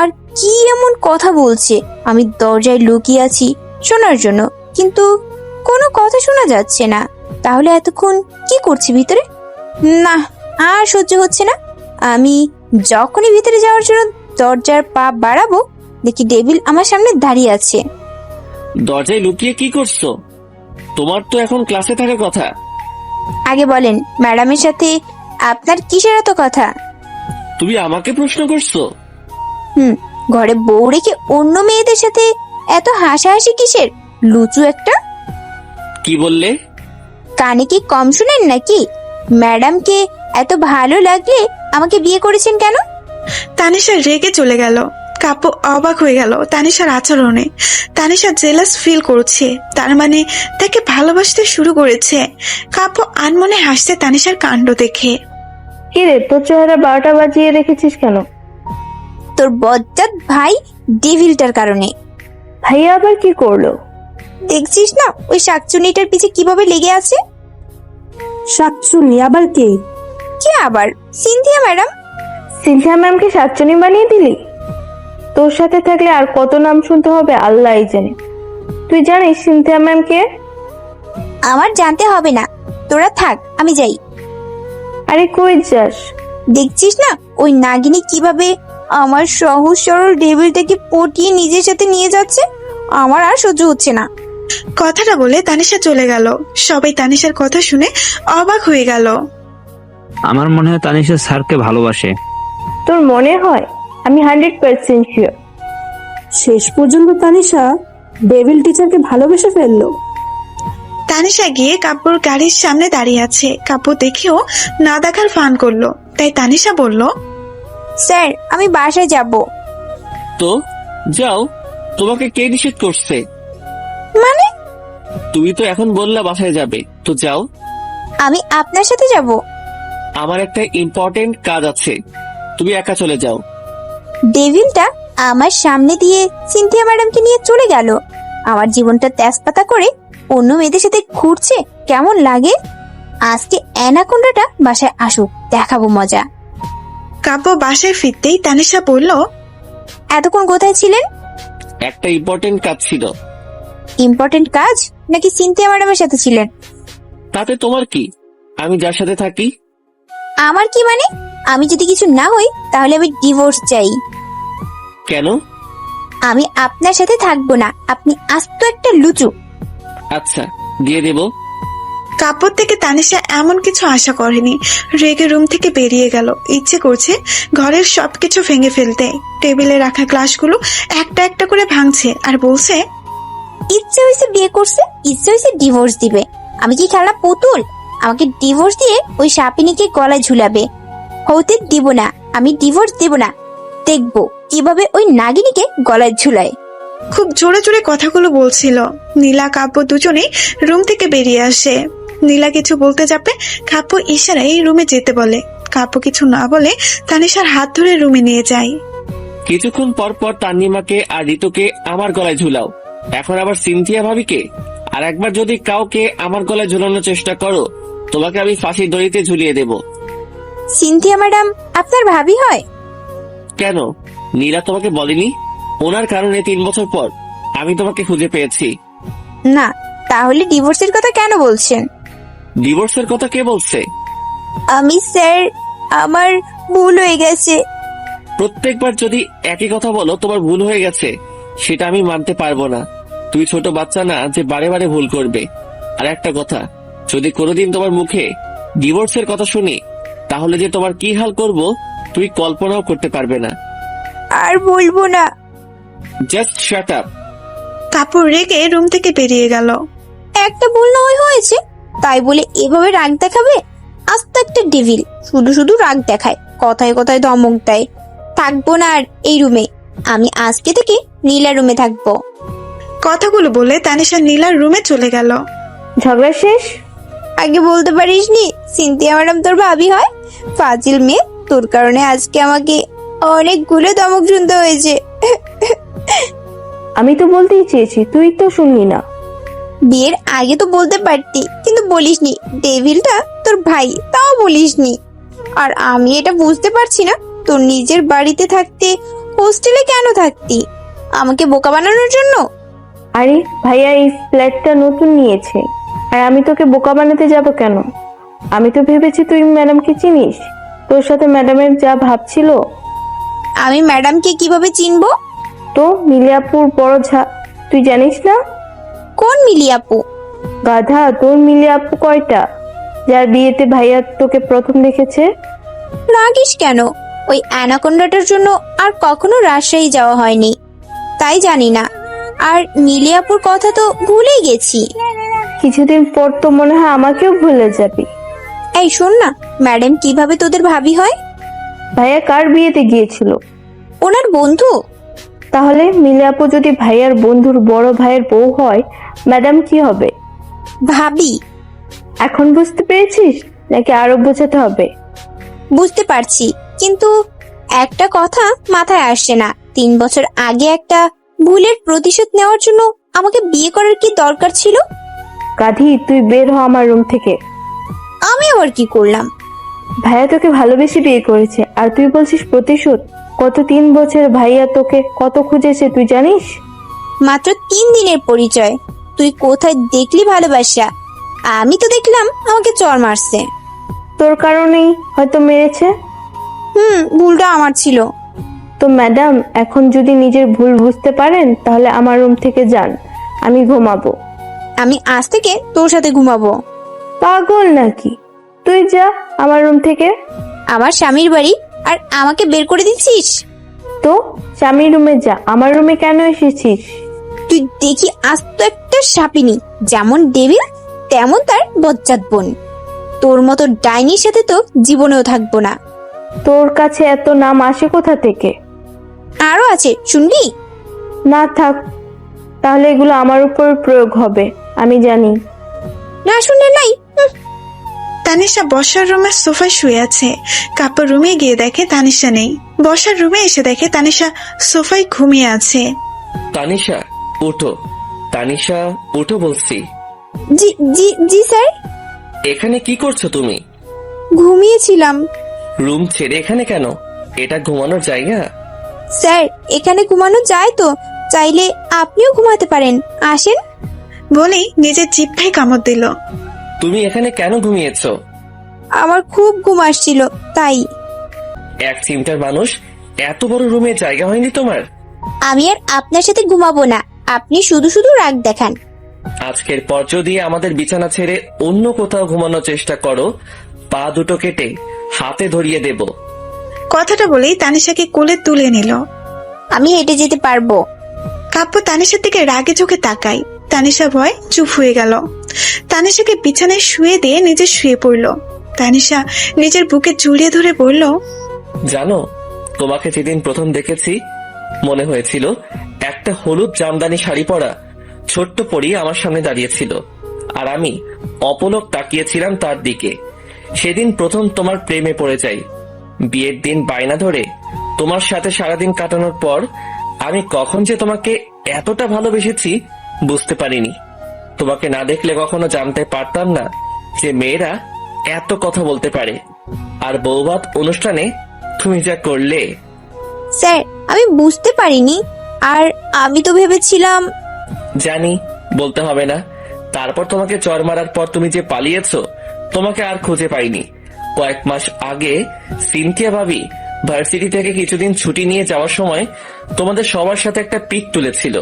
আর কি এমন কথা বলছে? আমি দরজায় লুকিয়ে আছি শোনার জন্য, কিন্তু কোনো কথা শোনা যাচ্ছে না। তাহলে এতক্ষণ কি করছে ভিতরে? না, আর সহ্য হচ্ছে না। আমি যখনই ভিতরে যাওয়ার জন্য দরজার পা বাড়াবো, দেখি ডেভিল আমার সামনে দাঁড়িয়ে আছে। দরজায় লুকিয়ে কি করছো? তোমার তো এখন ক্লাসে থাকার কথা। আগে বলেন, ম্যাডামের সাথে আপনার কিসের এত কথা? তুমি আমাকে প্রশ্ন করছো? ঘরে বউ রেখে অন্য মেয়েদের সাথে এত হাসাহাসি কিসের? লুচু একটা। কি বললে? কানে কি কম শুনেন নাকি? ম্যাডামকে এত ভালো লাগলে আমাকে বিয়ে করেছেন কেন? তানিশা রেগে চলে গেল। কাব্য অবাক হয়ে গেল তানিশার আচরণে। তানিশা জেলাস ফিল করছে, তার মানে তাকে ভালোবাসতে শুরু করেছে। কাব্য আনমনে হাসছে তানিশার কাণ্ড দেখে। কিরে, তোর চেহারা 12টা বাজিয়ে রেখেছিস কেন? তোর বজ্জাত ভাই ডেভিলটার কারণে। ভাইয়া আবার কি করলো? দেখছিস না ওই শাকচুনিটার পিছে কিভাবে লেগে আছে? শাকচুনি আবার কে? কে আবার? Cynthia madam. সিনথিয়া ম্যামকে শাকচুনি বানিয়ে দিলি? তোর সাথে থাকলে আর কত নাম শুনতে হবে আল্লাহই জানে। তুই জানিস সিনথিয়া ম্যাম কে? আমার জানতে হবে না, তোরা থাক, আমি যাই। আরে কই যাস? দেখছিস না ওই নাগিনী কিভাবে আমার সহজ সরল ডেভিলটাকে পটিয়ে নিজের সাথে নিয়ে যাচ্ছে? আমার আর সহ্য হচ্ছে না। কথাটা বলে তানিশা চলে গেল। সবাই তানিশার কথা শুনে অবাক হয়ে গেল। আমার মনে হয় তানিশা স্যারকে ভালোবাসে। তোর মনে হয়? আমি 100% শিওর। শেষ পর্যন্ত তানিশা ডেভিল টিচারকে ভালোবেসে ফেললো। তানিশা গিয়ে কাব্যর গাড়ির সামনে দাঁড়িয়ে আছে। কাব্য দেখেও না দেখার ফান করলো। তাই তানিশা বলল, স্যার আমি বাসায় যাব। তো যাও, তোমাকে কে নিষেধ করছে? মানে? তুমি তো এখন বললা বাসায় যাবে, তো যাও। আমি আপনার সাথে যাব? আমার একটা ইম্পর্টেন্ট কাজ আছে, তুমি একা চলে যাও। ডেভিলটা আমার সামনে দিয়ে সিনথিয়া ম্যাডামকে নিয়ে চলে গেল। আমার জীবনটা তেজপাতা করে অন্য মেয়েদের সাথে ঘুরছে, কেমন লাগে? আজকে অ্যানাকোন্ডাটা বাসায় আসুক, দেখাবো মজা। কাব্য বাসায় ফিরতেই তানিশা বলল, এতক্ষণ কোথায় ছিলেন? একটা ইম্পর্টেন্ট কাজ ছিল। ইম্পর্টেন্ট কাজ নাকি সিনথিয়া ম্যাডামের সাথে ছিলেন? তাতে তোমার কি? আমি যার সাথে থাকি। আমার কি মানে? আমি যদি কিছু না হই তাহলে আমি ডিভোর্স চাই। কেন? আমি আপনার সাথে থাকবো না, আপনি আস্ত একটা লুচু। আচ্ছা, দিয়ে দেব। কাব্যর থেকে তানিশা এমন কিছু আশা করেনি। রেগে রুম থেকে বেরিয়ে গেল। ইচ্ছে করছে ঘরের সবকিছু ভেঙে ফেলতে। টেবিলে রাখা গ্লাসগুলো একটা একটা করে ভাঙছে আর বলছে, ইচ্ছে হয়েছে বিয়ে করছে, ইচ্ছে হয়েছে ডিভোর্স দিবে। আমি কি খেলা পুতুল? আমাকে ডিভোর্স দিয়ে ওই সাপিনীকে গলায় ঝুলাবে। হতে দিব না, আমি ডিভোর্স দেব না। দেখবো কিভাবে ওই নাগিনীকে গলায় ঝুলায়। খুব জোরে জোরে কথাগুলো বলছিল। নীলা কাব্য দুজনেই রুম থেকে বেরিয়ে আসে। নীলা কিছু বলতে যাবে, কাব্য ইশারায় রুমে যেতে বলে। কাব্য কিছু না বলে তানিশার হাত ধরে রুমে নিয়ে যায়। কিছুক্ষণ পর পর তান্নিমাকে আর ঋতুকে আমার গলায় ঝুলাও। এখন আবার সিনথিয়া ভাবিকে। আর একবার যদি কাউকে আমার গলায় ঝুলানোর চেষ্টা করো, তোমাকে আমি ফাঁসির দড়িতে ঝুলিয়ে দেব। সিনথিয়া ম্যাডাম আপনার ভাবি হয়? কেন, নীলা তোমাকে বলেনি? ওনার কারণে 3 বছর পর আমি তোমাকে খুঁজে পেয়েছি। না, তাহলে ডিভোর্সের কথা কেন বলছেন? ডিভোর্সের কথা কে বলছে? আমি স্যার, আমার ভুল হয়ে গেছে। প্রত্যেকবার যদি একই কথা বলো তোমার ভুল হয়ে গেছে, সেটা আমি মানতে পারবো না। তুই ছোট বাচ্চা না যে বারে বারে ভুল করবে। আর একটা কথা, যদি কোনোদিন তোমার মুখে ডিভোর্সের কথা শুনি, তাহলে যে তোমার কি হাল করব তুই কল্পনাও করতে পারবে না। আর বলবো না। Just shut up. কাপড় রেগে রুম থেকে বেরিয়ে গেল। একটা ভুল না হয়েছে তাই বলে এভাবে রাগ দেখাবে? আস্ত একটা ডেভিল, শুধু শুধু রাগ দেখায়, কথায় কথায় ধমক দেয়। থাকবো না আর এই রুমে। আমি আজকে থেকে নীলা রুমে থাকবো। কথাগুলো বলে তানিশা নীলার রুমে চলে গেল। ঝগড়া শেষ? আগে বলতে পারিসনি সিনথিয়া ম্যাডাম তোর ভাবি হয়? ফাজিল মেয়ে, তোর কারণে আজকে আমাকে অনেকগুলো ধমক শুনতে হয়েছে। আমি তো বলতেই চেয়েছি, তুই তো শুনলি না। বিয়ের আগে তো বলতে পারতি, কিন্তু বলিসনি ডেভিলটা তোর ভাই, তাও বলিসনি। আর আমি এটা বুঝতে পারছি না, তোর নিজের বাড়িতে থাকতে হোস্টেলে কেন থাকতি? আমাকে বোকা বানানোর জন্য? আরে ভাইয়া এই ফ্ল্যাটটা নতুন নিয়েছে, আর আমি তোকে বোকা বানাতে যাব কেন? আমি তো ভেবেছি তুই ম্যাডামকে চিনিস, তোর সাথে ম্যাডামের যা ভাবছিল। আমি ম্যাডামকে কিভাবে চিনবো? তো মিলিয়াপুর বড় তুই জানিস না? কোন মিলি আপু? গাধা, তোর মিলিয়াপু কয়টা, যার বিয়েতে ভাইয়া তোকে প্রথম দেখেছে? রাগিস কেন? ওই অ্যানাকোন্ডাটার জন্য আর কখনো রাজশাহী যাওয়া হয়নি, তাই জানি না। আর মিলিয়াপুর কথা তো ভুলেই গেছি। কিছুদিন পর তো মনে হয় আমাকেও ভুলে যাবি। এই শোন না, ম্যাডাম কিভাবে তোদের ভাবি হয়? ভাইয়া কার বিয়েতে গিয়েছিল? ওনার বন্ধু। তাহলে মিলিয়াপু যদি ভাইয়ার বন্ধুর বড় ভাইয়ের বউ হয়, ম্যাডাম কি হবে? ভাবি। এখন বুঝতে পেরেছিস নাকি আরো বোঝাতে হবে? বুঝতে পারছি, কিন্তু একটা কথা মাথায় আসছে না। 3 বছর আগে একটা ভুলের প্রতিশোধ নেওয়ার জন্য আমাকে বিয়ে করার কি দরকার ছিল? গাধি, তুই বের হ আমার রুম থেকে। আমি আবার কি করলাম? ভাইয়া তোকে ভালোবেসে বিয়ে করেছে, আর তুই বলছিস প্রতিশোধ? কত 3 বছর ভাইয়া তোকে কত খুঁজেছে তুই জানিস? মাত্র 3 দিনের পরিচয়, তুই কোথায় দেখলি ভালোবাসা? আমি তো দেখলাম আমাকে চড় মারছে। তোর কারণেই হয়তো মেরেছে। ভুলটা আমার ছিল। তো ম্যাডাম, এখন যদি নিজের ভুল বুঝতে পারেন তাহলে আমার রুম থেকে যান, আমি ঘুমাবো। আমি আজ থেকে তোর সাথে ঘুমাবো। পাগল নাকি? তুই যা আমার রুম থেকে। আমার স্বামীর বাড়ি আর আমাকে বের করে দিচ্ছিস? তো স্বামীর রুমে যা, আমার রুমে কেন এসেছিস? তুই দেখি আজ তো একটা সাপিনি, যেমন ডেভিল তেমন তার বজ্জাত বোন। তোর মতো ডাইনির সাথে তো জীবনেও থাকবো না। তোর কাছে এত নাম আসে কোথা থেকে? আরো আছে, শুনবি? না থাক, তাহলে এগুলো আমার উপর প্রয়োগ হবে, আমি জানি। না শুনলে নাই। তানিশা বসার রুমের সোফায় শুয়ে আছে। কাপড় রুমে গিয়ে দেখে তানিশা নেই। বসার রুমে এসে দেখে তানিশা সোফায় ঘুমিয়ে আছে। তানিশা ওঠো, তানিশা ওঠো বলছি। জি জি জি স্যার। এখানে কি করছো তুমি? ঘুমিয়েছিলাম। রুম ছেড়ে এখানে কেন? এটা ঘুমানোর জায়গা? স্যার এখানে ঘুমানো যায় তো, চাইলে আপনিও ঘুমাতে পারেন, আসেন। বলেই নিজের জিহ্বায় কামড় দিল। তুমি এখানে কেন ঘুমিয়েছো? আমার খুব ঘুম আসছিল তাই। এক চিমটার মানুষ, এত বড় রুমে জায়গা হয়নি তোমার? আমি আর আপনার সাথে ঘুমাবো না, আপনি শুধু শুধু রাগ দেখান। আজকের পর যদি আমাদের বিছানা ছেড়ে অন্য কোথাও ঘুমানোর চেষ্টা করো, পা দুটো কেটে হাতে ধরিয়ে দেব। কথাটা বলেই তানিশাকে কোলে তুলে নিল। আমি হেঁটে যেতে পারবো। কাব্য তানিশার দিকে রাগে চোখে তাকায়। তানিশা ভয় চুপ হয়ে গেল। তানিশাকে বিছানায় শুয়ে দিয়ে নিজে শুয়ে পড়ল। তানিশা নিজের বুকে জড়িয়ে ধরে বলল, জানো, তোমাকে যেদিন প্রথম দেখেছি মনে হয়েছিল একটা হলুদ জামদানি শাড়ি পরা ছোট্ট পরি আমার সামনে দাঁড়িয়েছিল, আর আমি অপলক তাকিয়েছিলাম তার দিকে। সেদিন প্রথম তোমার প্রেমে পড়ে যাই। বিয়ের দিন বায়না ধরে তোমার সাথে সারাদিন কাটানোর পর আমি কখন যে তোমাকে এতটা ভালোবেসেছি বুঝতে পারিনি। তোমাকে না দেখলে কখনো জানতে পারতাম না যে মেয়েরা এত কথা বলতে পারে। আর বৌভাত অনুষ্ঠানে তুমি যা করলে। স্যার আমি বুঝতে পারিনি, আর আমি তো ভেবেছিলাম। জানি, বলতে হবে না। তারপর তোমাকে চর মারার পর তুমি যে পালিয়েছো, তোমাকে আর খুঁজে পাইনি। কয়েক মাস আগে সিনথিয়া ভাবি ভার্সিটি থেকে কিছুদিন ছুটি নিয়ে যাওয়ার সময় তোমাদের সবার সাথে একটা পিক তুলেছিল,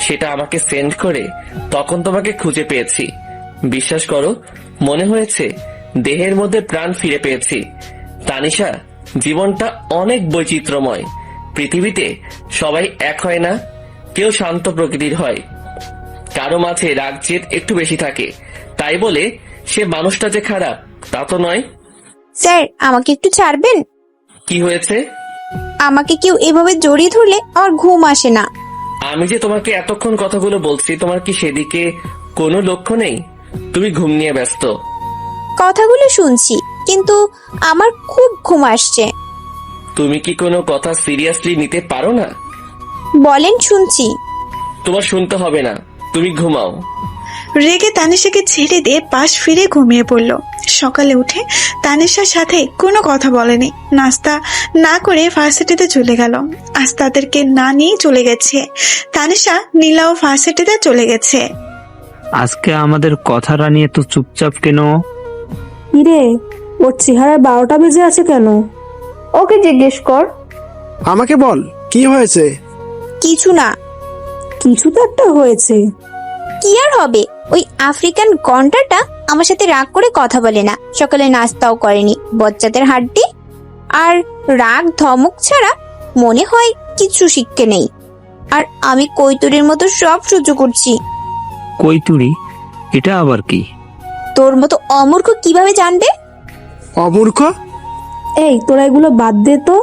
সেটা আমাকে সেন্ড করে তখন তোমাকে খুঁজে পেয়েছি। বিশ্বাস করো, মনে হয়েছে দেহের মধ্যে প্রাণ ফিরে পেয়েছি। তানিশা, জীবনটা অনেক বৈচিত্র্যময়। পৃথিবীতে সবাই এক হয় না, কেউ শান্ত প্রকৃতির হয়, কারো মাঝে রাগ জেদ একটু বেশি থাকে। তাই বলে সে মানুষটা যে খারাপ তা তো নয়। স্যার আমাকে একটু ছাড়বেন? কি হয়েছে? আমাকে কেউ এভাবে জড়িয়ে ধরলে আমার ঘুম আসে না। আমি যে তোমাকে এতক্ষণ কথাগুলো বলছি, তোমার কি সেদিকে কোনো লক্ষ্য নেই? তুমি ঘুম নিয়ে ব্যস্ত। কথাগুলো শুনছি, কিন্তু আমার খুব ঘুম আসছে। তুমি কি কোনো কথা সিরিয়াসলি নিতে পারো না? বলেন, শুনছি। তোমার শুনতে হবে না, তুমি ঘুমাও। রেগে তানিশাকে ছেড়ে দিয়ে পাশ ফিরে ঘুমিয়ে পড়ল। সকালে উঠে তানিশার সাথে কোনো কথা বলেনি। নাস্তা না করে ভার্সিটিতে চলে গেল। আজ তাদেরকে না নিয়ে চলে গেছে। তানিশা নীলাও ভার্সিটিতে চলে গেছে। আজকে আমাদের কথাটা নিয়ে তো চুপচাপ কেন? ইরে, ওর চেহারায় 12টা বেজে আছে কেন? ওকে জিজ্ঞেস কর। আমাকে বল, কি হয়েছে? কিছু না। কিছু তো একটা হয়েছে। কি আর হবে, ওই আফ্রিকান গন্ডারটা আমার সাথে রাগ করে কথা বলে না, সকালে নাস্তাও করেনি, বজ্জাতের হাড্ডি। আর রাগ ধমক ছাড়া মনে হয় কিছু শিখতে নেই। আর আমি কৈতুরের মতো সব সহ্য করছি। কৈতুরি? এটা আবার কি? তোর মতো অমূর্খ কিভাবে জানবে? অমূর্খ? এই তোরা এগুলো বাদ দে তো,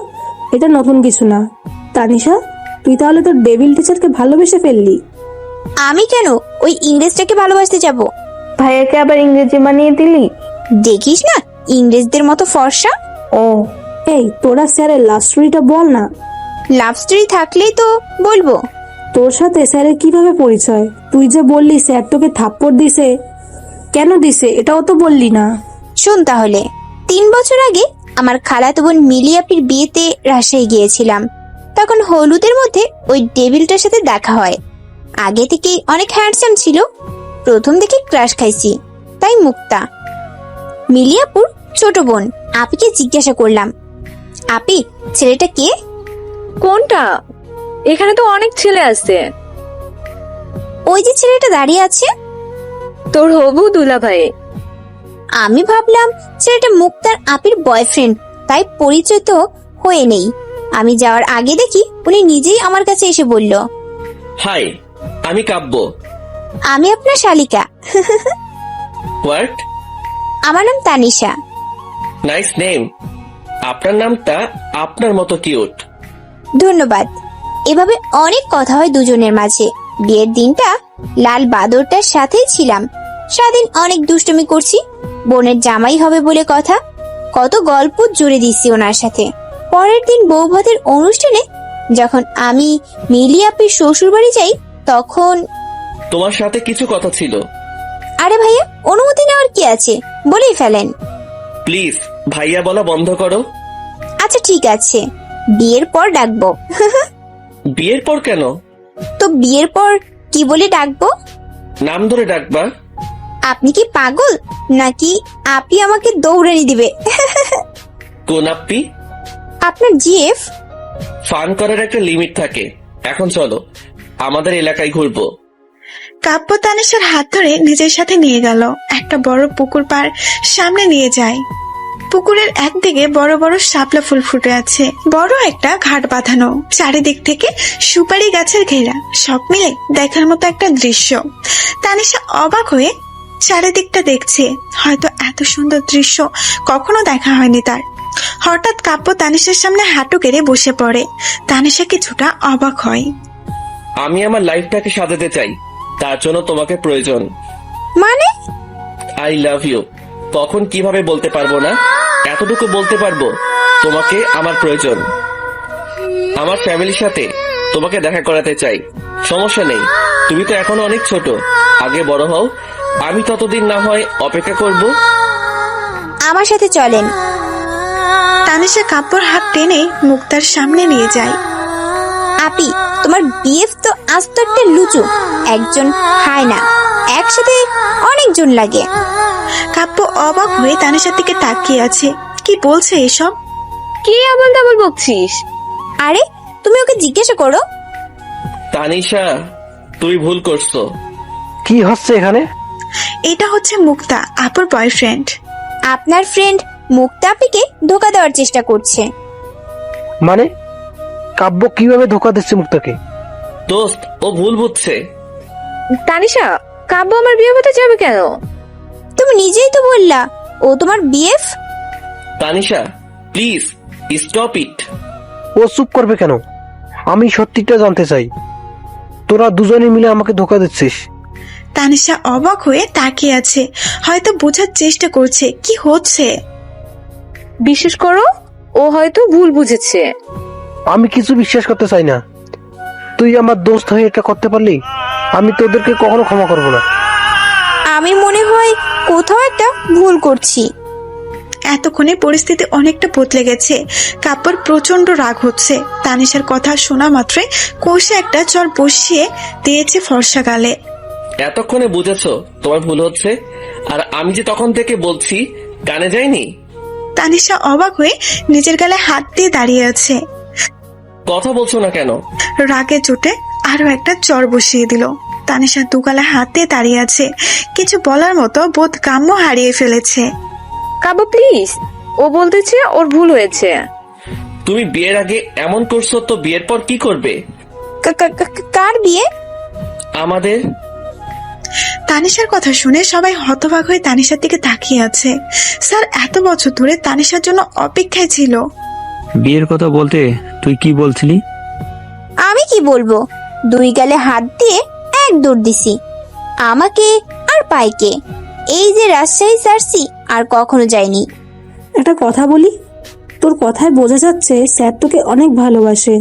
এটা নতুন কিছু না। তানিশা, তুই তাহলে তোর ডেভিল টিচারকে ভালোবেসে ফেললি? আমি কেন ওই ইংরেজটাকে ভালোবাসতে যাব? ভাইয়াকে আবার ইংরেজি মানিয়ে দিলি? দেখিস না ইংরেজদের মতো ফর্সা। ও, এই তোরা স্যারের লাভ স্টোরিটা বল না। লাভ স্টোরি থাকলেই তো বলবো। তোর সাথে স্যারের কিভাবে পরিচয়? তুই যে বললি স্যার তোকে থাপ্পড় দিছে, কেন দিছে এটাও তো বললি না। শোন তাহলে, 3 বছর আগে আমার খালাতো বোন মিলি আপির বিয়েতে রাজশাহী গিয়েছিলাম। তখন হলুদের মধ্যে ওই ডেভিলটার সাথে দেখা হয়। আগে থেকেই অনেক হ্যান্ডসাম ছিল, প্রথম দেখে ক্রাশ খাইছি, তাই মুক্তা। মিলি আপুর ছোট বোন আপিকে জিজ্ঞাসা করলাম, আপি ছেলেটা কে? কোনটা? এখানে তো অনেক ছেলে আছে। ওই যে ছেলেটা দাঁড়িয়ে আছে। তোর হবু দুলাভাই। আমি ভাবলাম ছেলেটা মুক্তার আপির বয়ফ্রেন্ড, তাই পরিচয় তো হয়ে নেই। আমি যাওয়ার আগে দেখি উনি নিজেই আমার কাছে এসে বলল, হাই, আমি কাব্য। আমি আপনার শালিকা। হোয়াট? আমার নাম তানিশা। Nice name. আপনার নামটা আপনার মতো কিউট। ধন্যবাদ। এভাবে অনেক কথা হয় দুজনের মাঝে। বিয়ের দিনটা লাল বাদরটার সাথেই ছিলাম। সারাদিন অনেক দুষ্টুমি করছি, বোনের জামাই হবে বলে কথা। কত গল্প জুড়ে দিচ্ছি ওনার সাথে। পরের দিন বৌভাতের অনুষ্ঠানে যখন আমি মিলি আপির শ্বশুর বাড়ি যাই, তখন তোমার সাথে কিছু কথা ছিল। আরে ভাইয়া, অনুমতি নেওয়ার কি আছে, বলেই ফেলেন। প্লিজ ভাইয়া বলা বন্ধ করো। আচ্ছা ঠিক আছে, বিয়ের পর ডাকবো। বিয়ের পর কেন? তো বিয়ের পর কি বলে ডাকবো? নাম ধরে ডাকবা। আপনি কি পাগল নাকি আপনি আমাকে দৌড়ানি দিবে? কোন আপ্পি? আপনার জিএফ। ফান করার একটা লিমিট থাকে। এখন চলো আমাদের এলাকায় ঘুরবো। কাব্য তানিশার হাত ধরে নিজের সাথে নিয়ে গেল। একটা বড় পুকুর পার সামনে নিয়ে যায়। পুকুরের একদিকে বড় বড় শাপলা ফুল ফুটে আছে, বড় একটা ঘাট বাঁধানো, চারিদিক থেকে সুপারি গাছের ঘেরা। সব মিলে দেখার মতো একটা দৃশ্য। তানিশা অবাক হয়ে চারিদিকটা দেখছে। হয়তো এত সুন্দর দৃশ্য কখনো দেখা হয়নি তার। হঠাৎ কাব্য তানিশার সামনে হাঁটু গেড়ে বসে পড়ে। তানিশা কিছুটা অবাক হয়। আমি আমার লাইফটাকে সাজাতে চাই, তার জন্য তোমাকে প্রয়োজন। মানে? I love you. কখন কিভাবে বলতে পারবো না, এতটুকু বলতে পারবো, তোমাকে আমার প্রয়োজন। আমার ফ্যামিলির সাথে তোমাকে দেখা করাতে চাই। সমস্যা নেই, তুমি তো এখনো অনেক ছোট, আগে বড় হও। আমি ততদিন না হয় অপেক্ষা করব। আমার সাথে চলেন। তানিশা কাব্যর হাত টেনে মুক্তার সামনে নিয়ে যায়। আপি, তোমার বিএফ তো আস্ত একটা লুচু, একজন হয় না, একসাথে অনেকজন লাগে। কাব্য অবাক হয়ে তানিশার দিকে তাকিয়ে আছে। কি বলছে এসব? কি আবল তাবল বকছিস? আরে তুমি ওকে জিজ্ঞাসা করো। তানিশা, তুই ভুল করছো। কি হচ্ছে এখানে? এটা হচ্ছে মুক্তা, আপুর বয়ফ্রেন্ড। আপনার ফ্রেন্ড মুক্তা আপিকে ধোকা দেওয়ার চেষ্টা করছে। মানে কাব্য কিভাবে ধোকা দিচ্ছে মুক্তাকে? দোস্ত, ও ভুল বুঝছে। তানিশা, কাব্য আমার বিয়ে হতে যাবে কেন? তুমি নিজেই তো বললা ও তোমার BF. Tanisha please stop it. ও চুপ করবে কেন? আমি সত্যিটা জানতে চাই। তোরা দুজনে মিলে আমাকে ধোকা দিচ্ছিস। তানিশা অবাক হয়ে তাকিয়ে আছে, হয়তো বোঝার চেষ্টা করছে কি হচ্ছে। বিশ্বাস করো, ও হয়তো ভুল বুঝেছে। আমি কিছু বিশ্বাস করতে চাই না। তুই আমার দোস্ত হয়ে এটা করতে পারলি, আমি তোদেরকে কখনো ক্ষমা করব না। আমি মনে হয় কোথাও একটা ভুল করছি। এতক্ষণে পরিস্থিতি অনেকটা বদলে গেছে। কাব্যর প্রচন্ড রাগ হচ্ছে। তানিশার কথা শোনা মাত্রই কষে একটা চর বসিয়ে দিয়েছে ফর্সা গালে। এতক্ষণে বুঝেছো তোমার ভুল হচ্ছে, আর আমি যে তখন থেকে বলছি কানে যায়নি। তানিশা অবাক হয়ে নিজের গালে হাত দিয়ে দাঁড়িয়ে আছে। কথা বলছো না কেন? রাগে চোটে আরো একটা চর বসিয়ে দিল। তানিশা দুগালে হাত দিয়ে দাঁড়িয়ে আছে, কিছু বলার মতো বোধ কাম্য হারিয়ে ফেলেছে। কাব্য প্লিজ, ও বলতেছে ওর ভুল হয়েছে। তুমি বিয়ের আগে এমন করছো, তো বিয়ের পর কি করবে? কার বিয়ে? আমাদের। তানিশার কথা শুনে সবাই হতবাক হয়ে তানিশার দিকে তাকিয়ে আছে। স্যার এত বছর ধরে তানিশার জন্য অপেক্ষায় ছিল। বিয়ের কথা বলতে তুই কি বলছিলি? আমি কি বলবো, দুই গালে হাত দিয়ে এক দৌড় দিছি। আমাকে আর পাইকে এই যে রাজশাহী সারছি আর কখনো যায়নি। একটা কথা বলি, তোর কথায় বোঝা যাচ্ছে স্যার তোকে অনেক ভালোবাসে।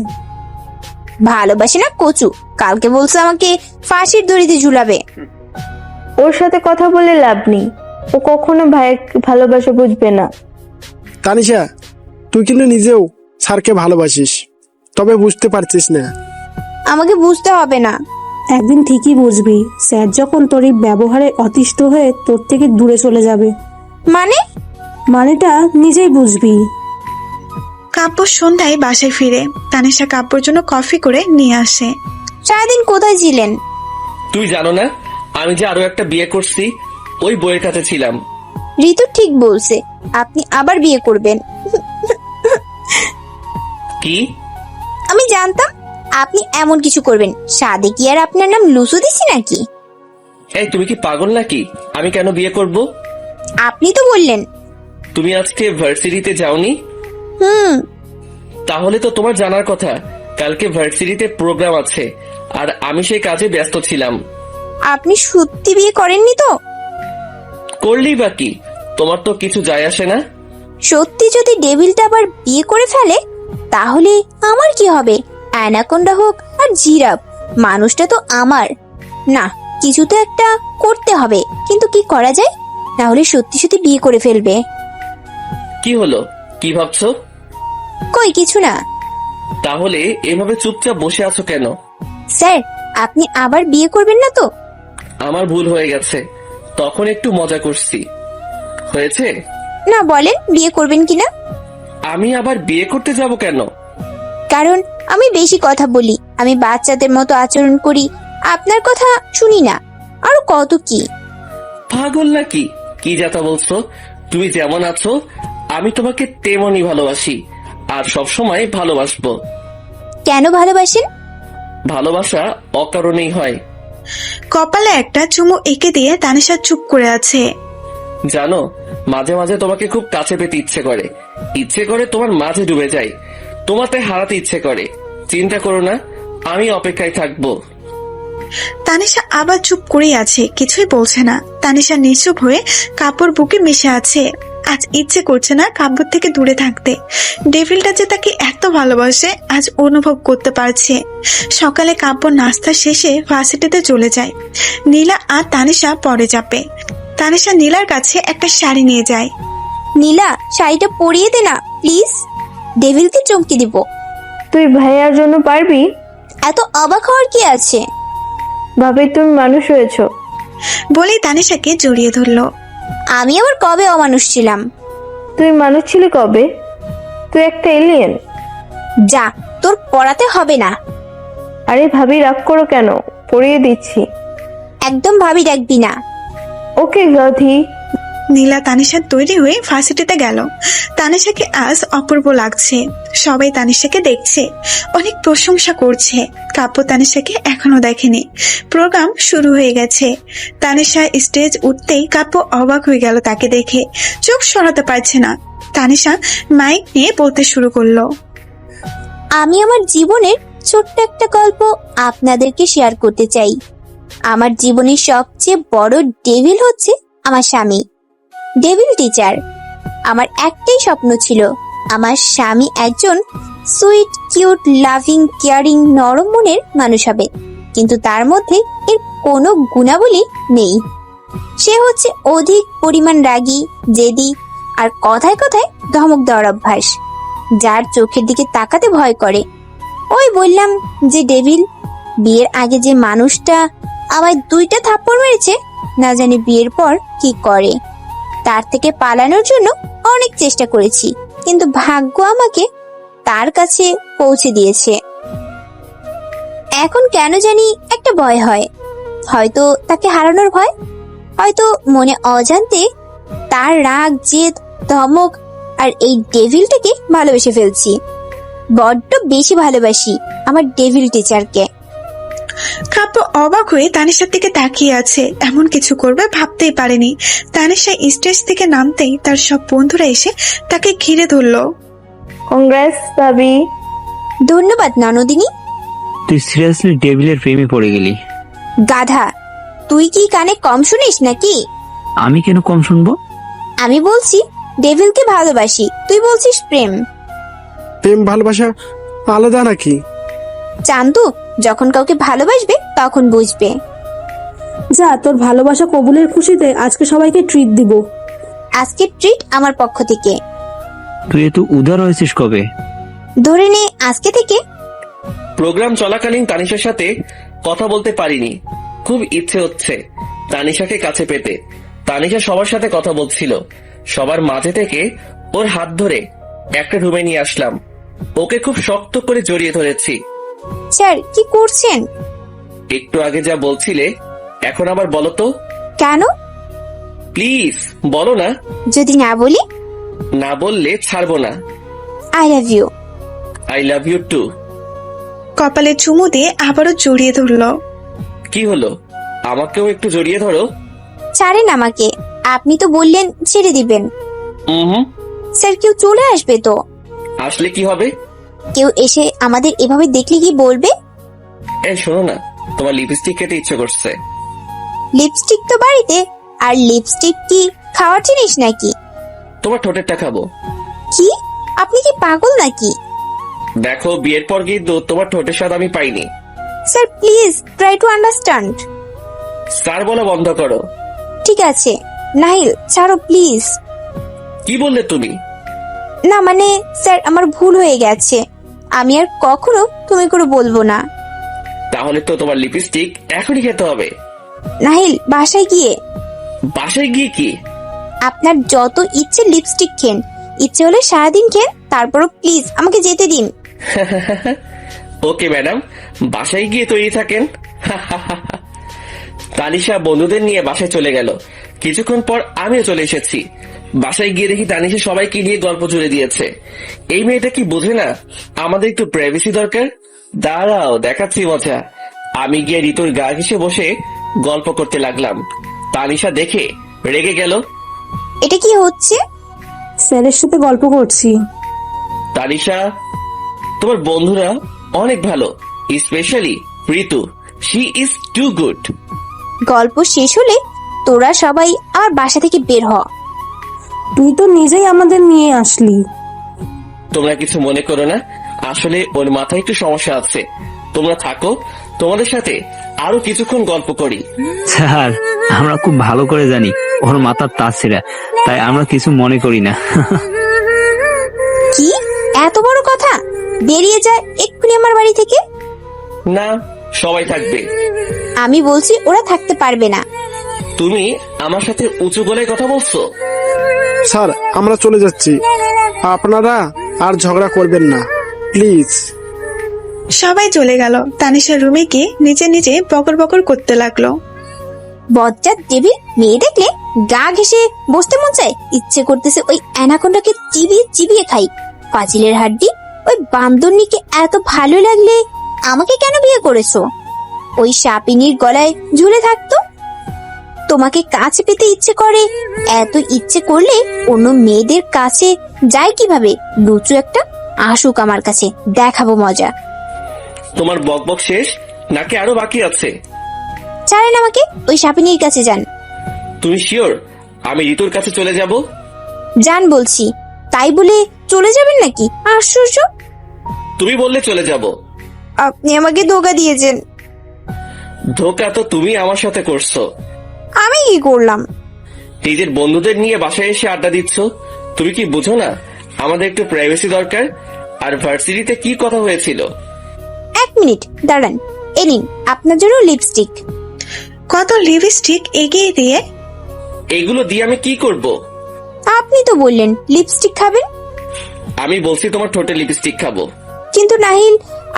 ভালোবাসে না কচু, কালকে বলছে আমাকে ফাঁসির দড়িতে ঝুলাবে। ওর সাথে কথা বলে লাভ নেই, ও কখনো ভাইয়ের ভালোবাসা বুঝবে না। তানিশা, তুই কিন্তু নিজেও স্যারকে ভালোবাসিস, তবে বুঝতে পারছিস না। আমাকে বুঝতে হবে না। একদিন ঠিকই বুঝবি, স্যার যখন তোর এই ব্যবহারে অতিষ্ঠ হয়ে তোর থেকে দূরে চলে যাবে। মানেটা নিজেই বুঝবি। কাব্য সন্ধ্যায় বাসায় ফিরে তানিশা কাব্যর জন্য কফি করে নিয়ে আসে। সারাদিন কোথায় ছিলেন? তুই জানো না আমি যে আরো একটা বিয়ে করছি ওই বইয়ের কাছে ছিলাম। ঋতু ঠিক বলছে, আপনি আবার বিয়ে করবেন। কি? আমি জানতাম আপনি এমন কিছু করবেন। সাদে কি আর আপনার নাম লুসু দিছি নাকি? এই তুমি কি পাগল নাকি? আমি কেন বিয়ে করব? আপনি তো বললেন। তুমি আজকে ভার্সিটিতে যাওনি? হুম। তাহলে তো তোমার জানার কথা কালকে ভার্সিটিতে প্রোগ্রাম আছে, আর আমি সেই কাজে ব্যস্ত ছিলাম। আপনি সত্যি বিয়ে করেননি তো? করলি বা কি, তোমার তো কিছু যায় আসে না। সত্যি যদি ডেভিলটা আবার বিয়ে করে ফেলে তাহলে আমার কি হবে? অ্যানাকোন্ডা হোক আর জিরাফ, মানুষটা তো আমার। না, কিছু তো একটা করতে হবে, কিন্তু কি করা যায়? না হলে সত্যি সত্যি বিয়ে করে ফেলবে। কি হলো, কি ভাবছো? কই কিছু না। তাহলে এভাবে চুপচাপ বসে আছো কেন? স্যার, আপনি আবার বিয়ে করবেন না তো? আমার ভুল হয়ে গেছে, তখন একটু মজা করছি। হয়েছে? না, বলেন বিয়ে করবেন কিনা। আমি আবার বিয়ে করতে যাব কেন? কারণ আমি বেশি কথা বলি, আমি বাচ্চাদের মতো আচরণ করি, আপনার কথা শুনি না, আরো কত কি। পাগল নাকি? কি যাতা বলছো? তুমি যেমন আছো আমি তোমাকে তেমনই ভালোবাসি, আর সবসময় ভালোবাসবো। কেন ভালোবাসেন? ভালোবাসা অকারণেই হয়। কপালে একটা চুমু এঁকে দিয়ে তানিশা চুপ করে আছে। জানো, মাঝে মাঝে তোমাকে খুব কাছে পেতে ইচ্ছে করে তোমার মাঝে ডুবে যাই, তোমাতে হারাতে ইচ্ছে করে। চিন্তা করো না, আমি অপেক্ষায় থাকবো। তানিশা আবার চুপ করেই আছে, কিছুই বলছে না। তানিশা নিশ্চুপ হয়ে কাপড় বুকে মিশে আছে। আজ ইচ্ছে করছে না কাব্যর থেকে দূরে থাকতে। ডেভিলটা যে তাকে এত ভালোবাসে আজ অনুভব করতে পারছে। সকালে কাব্য নাস্তা শেষে ভার্সিটিতে চলে যায়। নীলা আর তানিশা পরে যাবে। তানিশা নীলার কাছে একটা শাড়ি নিয়ে যায়। নীলা, শাড়িটা পরিয়ে দে না প্লিজ, ডেভিলকে চমকে দিব। তুই ভাইয়ার জন্য পারবি? এত অবাক হওয়ার কি আছে? ভাবি তুমি মানুষ হয়েছো। বলেই তানিশাকে জড়িয়ে ধরলো। আমি আবার কবে অমানুষ ছিলাম? তুই মানুষ ছিলি কবে? তুই একটা এলিয়েন। যা, তোর পড়াতে হবে না। আরে ভাবি রাগ করো কেন, পড়িয়ে দিচ্ছি। একদম ভাবি ডাকবি না। ওকে গাধি। নীলা তানিশার তৈরি হয়ে ভার্সিটিতে গেল। তানিশাকে আজ অপূর্ব লাগছে। সবাই তানিশাকে দেখছে, অনেক প্রশংসা করছে। কাব্য তানিশাকে এখনো দেখেনি। প্রোগ্রাম শুরু হয়ে গেছে। তানিশা স্টেজ উঠতেই কাব্য অবাক হয়ে গেল তাকে দেখে, চোখ সরাতে পারছে না। তানিশা মাইক নিয়ে বলতে শুরু করলো। আমি আমার জীবনের ছোট্ট একটা গল্প আপনাদেরকে শেয়ার করতে চাই। আমার জীবনের সবচেয়ে বড় ডেভিল হচ্ছে আমার স্বামী, ডেভিল টিচার। আমার একটাই স্বপ্ন ছিল, আমার স্বামী একজন সুইট, কিউট, লাভিং, কেয়ারিং, নরম মনের মানুষ হবে, কিন্তু তার মধ্যে এর কোনো গুণাবলী নেই। সে হচ্ছে অধিক পরিমাণ রাগী, জেদি, আর কথায় কথায় ধমক দেওয়ার অভ্যাস, যার চোখের দিকে তাকাতে ভয় করে। ওই বললাম যে ডেভিল। বিয়ের আগে যে মানুষটা আমায় 2টা থাপ্পড় মেরেছে, না জানি বিয়ের পর কি করে। তার থেকে পালানোর জন্য অনেক চেষ্টা করেছি, কিন্তু ভাগ্য আমাকে তার কাছে পৌঁছে দিয়েছে। এখন কেন জানি একটা ভয় হয়, হয়তো তাকে হারানোর ভয়, হয়তো মনে অজান্তে তার রাগ, জেদ, ধমক আর এই ডেভিলটাকে ভালোবেসে ফেলছি। বড্ড বেশি ভালোবাসি আমার ডেভিল টিচারকে। কাব্য অবাক হয়ে তানিশার দিকে তাকিয়ে আছে। এমন কিছু করবে ভাবতেই পারেনি। তানিশা স্টেজ থেকে নামতেই তার সব বন্ধুরা এসে তাকে ঘিরে ধরলো। কংগ্রেস ভাবি। ধন্যবাদ ননদিনী। তুই সিরিয়াসলি ডেভিলের প্রেমে পড়ে গেলি? গাধা, তুই কি কানে কম শুনিস নাকি? আমি কেন কম শুনবো? আমি বলছি ডেভিলকে ভালোবাসি, তুই বলছিস প্রেম। প্রেম ভালোবাসা আলাদা নাকি? চান্দু, যখন কাউকে ভালোবাসবে তখন বুঝবে। যা, তোর ভালোবাসা কবুলের খুশিতে আজকে সবাইকে ট্রিট দিব। আজকে ট্রিট আমার পক্ষ থেকে। তুই এত উদার হয়েছিস কবে? ধরে নে আজকে থেকে। প্রোগ্রাম চলাকালীন তানিশার সাথে কথা বলতে পারিনি, খুব ইচ্ছে হচ্ছে তানিশাকে কাছে পেতে। তানিশা সবার সাথে কথা বলছিল, সবার মাঝে থেকে ওর হাত ধরে একটা রুমে নিয়ে আসলাম। ওকে খুব শক্ত করে জড়িয়ে ধরেছি। স্যার কি করছেন? একটু আগে যা বলছিলে এখন আবার বলো তো, কেন? প্লিজ বলো না। যদি না বলি? না বললে ছাড়বো না। I love you. I love you too. কপালে চুমু দিয়ে আবারও জড়িয়ে ধরল। কি হলো, আমাকেও একটু জড়িয়ে ধরো। ছাড়েন আমাকে, আপনি তো বললেন ছেড়ে দিবেন। হুম, স্যার কেউ চলে আসবে তো? আসলে কি হবে? কেউ এসে আমাদের এভাবে দেখলে কি বলবে? এই শোনো না, তোমার লিপস্টিক খেতে ইচ্ছে করছে। লিপস্টিক তো বাড়িতে, আর লিপস্টিক কি খাওয়ার জিনিস নাকি? তোমার ঠোঁটেরটা খাবো। কি, আপনি কি পাগল নাকি? দেখো, বিয়ের পর কিন্তু তোমার ঠোঁটের স্বাদ আমি পাইনি। Sir please try to understand. Sir বলা বন্ধ করো। ঠিক আছে নাহিল, ছাড়ো প্লিজ। কি বললে তুমি? না মানে স্যার, আমার ভুল হয়ে গেছে, আমি আর কখনো তুমি করে বলবো না। তাহলে তো তোমার লিপস্টিক এখনই খেতে হবে। নাহিল, বাসায় গিয়ে। বাসায় গিয়ে কি? আপনার যত ইচ্ছে লিপস্টিক খেন, ইচ্ছে হলে সারাদিন খেন, তারপরও প্লিজ আমাকে যেতে দিন। ওকে ম্যাডাম, বাসায় গিয়ে তৈরি থাকেন। তানিশা বন্ধুদের নিয়ে বাসায় চলে গেল। কিছুক্ষণ পর আমিও চলে এসেছি। বাসায় গিয়ে দেখি তানিশা সবাইকে নিয়ে গল্প জুড়ে দিয়েছে। এই মেয়েটা কি বোঝে না আমাদের একটু প্রাইভেসি দরকার? দাঁড়াও, দেখাচ্ছি মজা। আমি গিয়ে ঋতুর গা ঘেঁষে বসে গল্প করতে লাগলাম। তানিশা দেখে রেগে গেল। এটা কি হচ্ছে? স্যারের সাথে গল্প করছি। তানিশা, তোমার বন্ধুরা অনেক ভালো, specially Ritu. She is too good. গল্প শেষ হলে তোরা সবাই আমার বাসা থেকে বের হ। তুই তো নিজেই আমাদের নিয়ে আসলি। তোমরা কিছু মনে করো না, আসলে ওর মাথায় একটু সমস্যা আছে। তোমরা থাকো, তোমাদের সাথে আরো কিছুক্ষণ গল্প করি। স্যার, আমরা খুব ভালো করে জানি ওর মাথার তাছাড়া, তাই আমরা কিছু মনে করি না। কি এত বড় কথা? বেরিয়ে যায় এক্ষুনি আমার বাড়ি থেকে। না, সবাই থাকবে। আমি বলছি ওরা থাকতে পারবে না। তুমি আমার সাথে উঁচু গলায় কথা বলছো। স্যার, আমরা চলে যাচ্ছি, আপনারা আর ঝগড়া করবেন না প্লিজ। সবাই চলে গেল। তানিশা রুমে গিয়ে নিজে নিজে বকর বকর করতে লাগলো। বজ্জাত টেবিল মেয়ে দেখলে গা ঘেসে বসতে মন চায়, ইচ্ছে করতেছে ওই অ্যানাকোন্ডাকে চিবিয়ে চিবিয়ে খাই। ফাজিলের হাড্ডি, ওই বান্দরনিকে এত ভালো লাগলে আমাকে কেন বিয়ে করেছো? ওই সাপিনীর গলায় ঝুলে থাকতো। তোমাকে কাছে পেতে ইচ্ছে করে, এত ইচ্ছে করলে অন্য মেয়েদের কাছে যায় কিভাবে? লুচু একটা, আসুক আমার কাছে, দেখাবো মজা। তোমার বকবক শেষ নাকি আরো বাকি আছে? ছাড়েন আমাকে, ওই সাপিনীর কাছে যান। তুমি শিওর আমি ঋতুর কাছে চলে যাব? যান বলছি। তাই বলে চলে যাবেন নাকি? আশ্চর্য। তুমি বললে চলে যাব। আপনি আমাকে ধোকা দিয়েছেন। ধোকা তো তুমি আমার সাথে করছো। আমি কি করলাম? নিজের বন্ধুদের নিয়ে বাসায় এসে আড্ডা দিচ্ছ। তুমি কি বুঝো না আমাদের একটু প্রাইভেসি দরকার? আর ভার্সিটিতে কি কথা হয়েছিল? এক মিনিট দাঁড়ান, এ নিন আপনার জন্য লিপস্টিক। কত লিপস্টিক এগিয়ে দিয়ে। এগুলো দিয়ে আমি কি করব? আপনি তো বললেন লিপস্টিক খাবেন। আমি বলছি তোমার ঠোঁটে লিপস্টিক খাবো। কিন্তু নাহিল,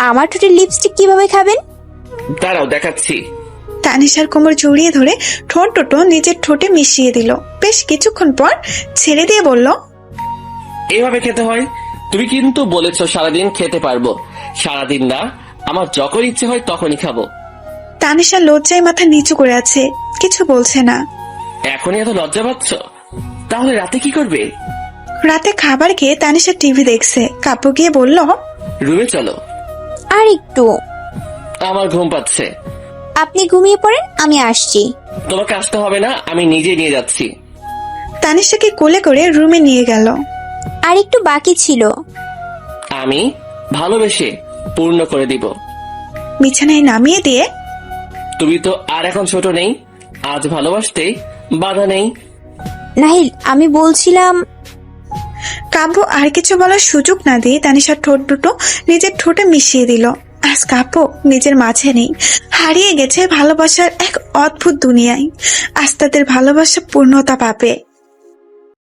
আমার ঠোঁটে লিপস্টিক কিভাবে খাবেন? দাঁড়াও, দেখাচ্ছি। তানিশার কোমর জড়িয়ে ধরে ঠোঁট দুটো নিজের ঠোঁটে মিশিয়ে দিল। বেশ কিছুক্ষণ পর ছেড়ে দিয়ে বলল, এভাবে খেতে হয়। তুমি কিন্তু বলেছো সারাদিন খেতে পারবো। সারাদিন না, আমার যখন ইচ্ছে হয় তখনই খাবো। তানিশা লজ্জায় মাথা নিচু করে আছে, কিছু বলছে না। এখনই এত লজ্জা পাচ্ছ? তাহলে রাতে কি করবে? রাতে খাবার খেয়ে তানিশা টিভি দেখছে। কাব্য গিয়ে বলল, রুমে চলো। আর একটু। আমার ঘুম পাচ্ছে। আপনি ঘুমিয়ে পড়েন, আমি আসছি। তোমাকে আসতে হবে না, আমি নিজে নিয়ে যাচ্ছি। তানিশাকে কোলে করে রুমে নিয়ে গেল। আর একটু বাকি ছিল। আমি ভালোবেসে পূর্ণ করে দিব। বিছানায় নামিয়ে দিয়ে, তুমি তো আর এখন ছোট নেই, আজ ভালোবাসতে বাধা নেই। নাহিল, আমি বলছিলাম। কাব্য আর কিছু বলার সুযোগ না দিয়ে তানিশার ঠোঁট দুটো নিজের ঠোঁটে মিশিয়ে দিল। আজ কাব্য নিজের মাঝে নেই, হারিয়ে গেছে ভালোবাসার এক অদ্ভুত দুনিয়ায়। আজ তাদের ভালোবাসা পূর্ণতা পাবে।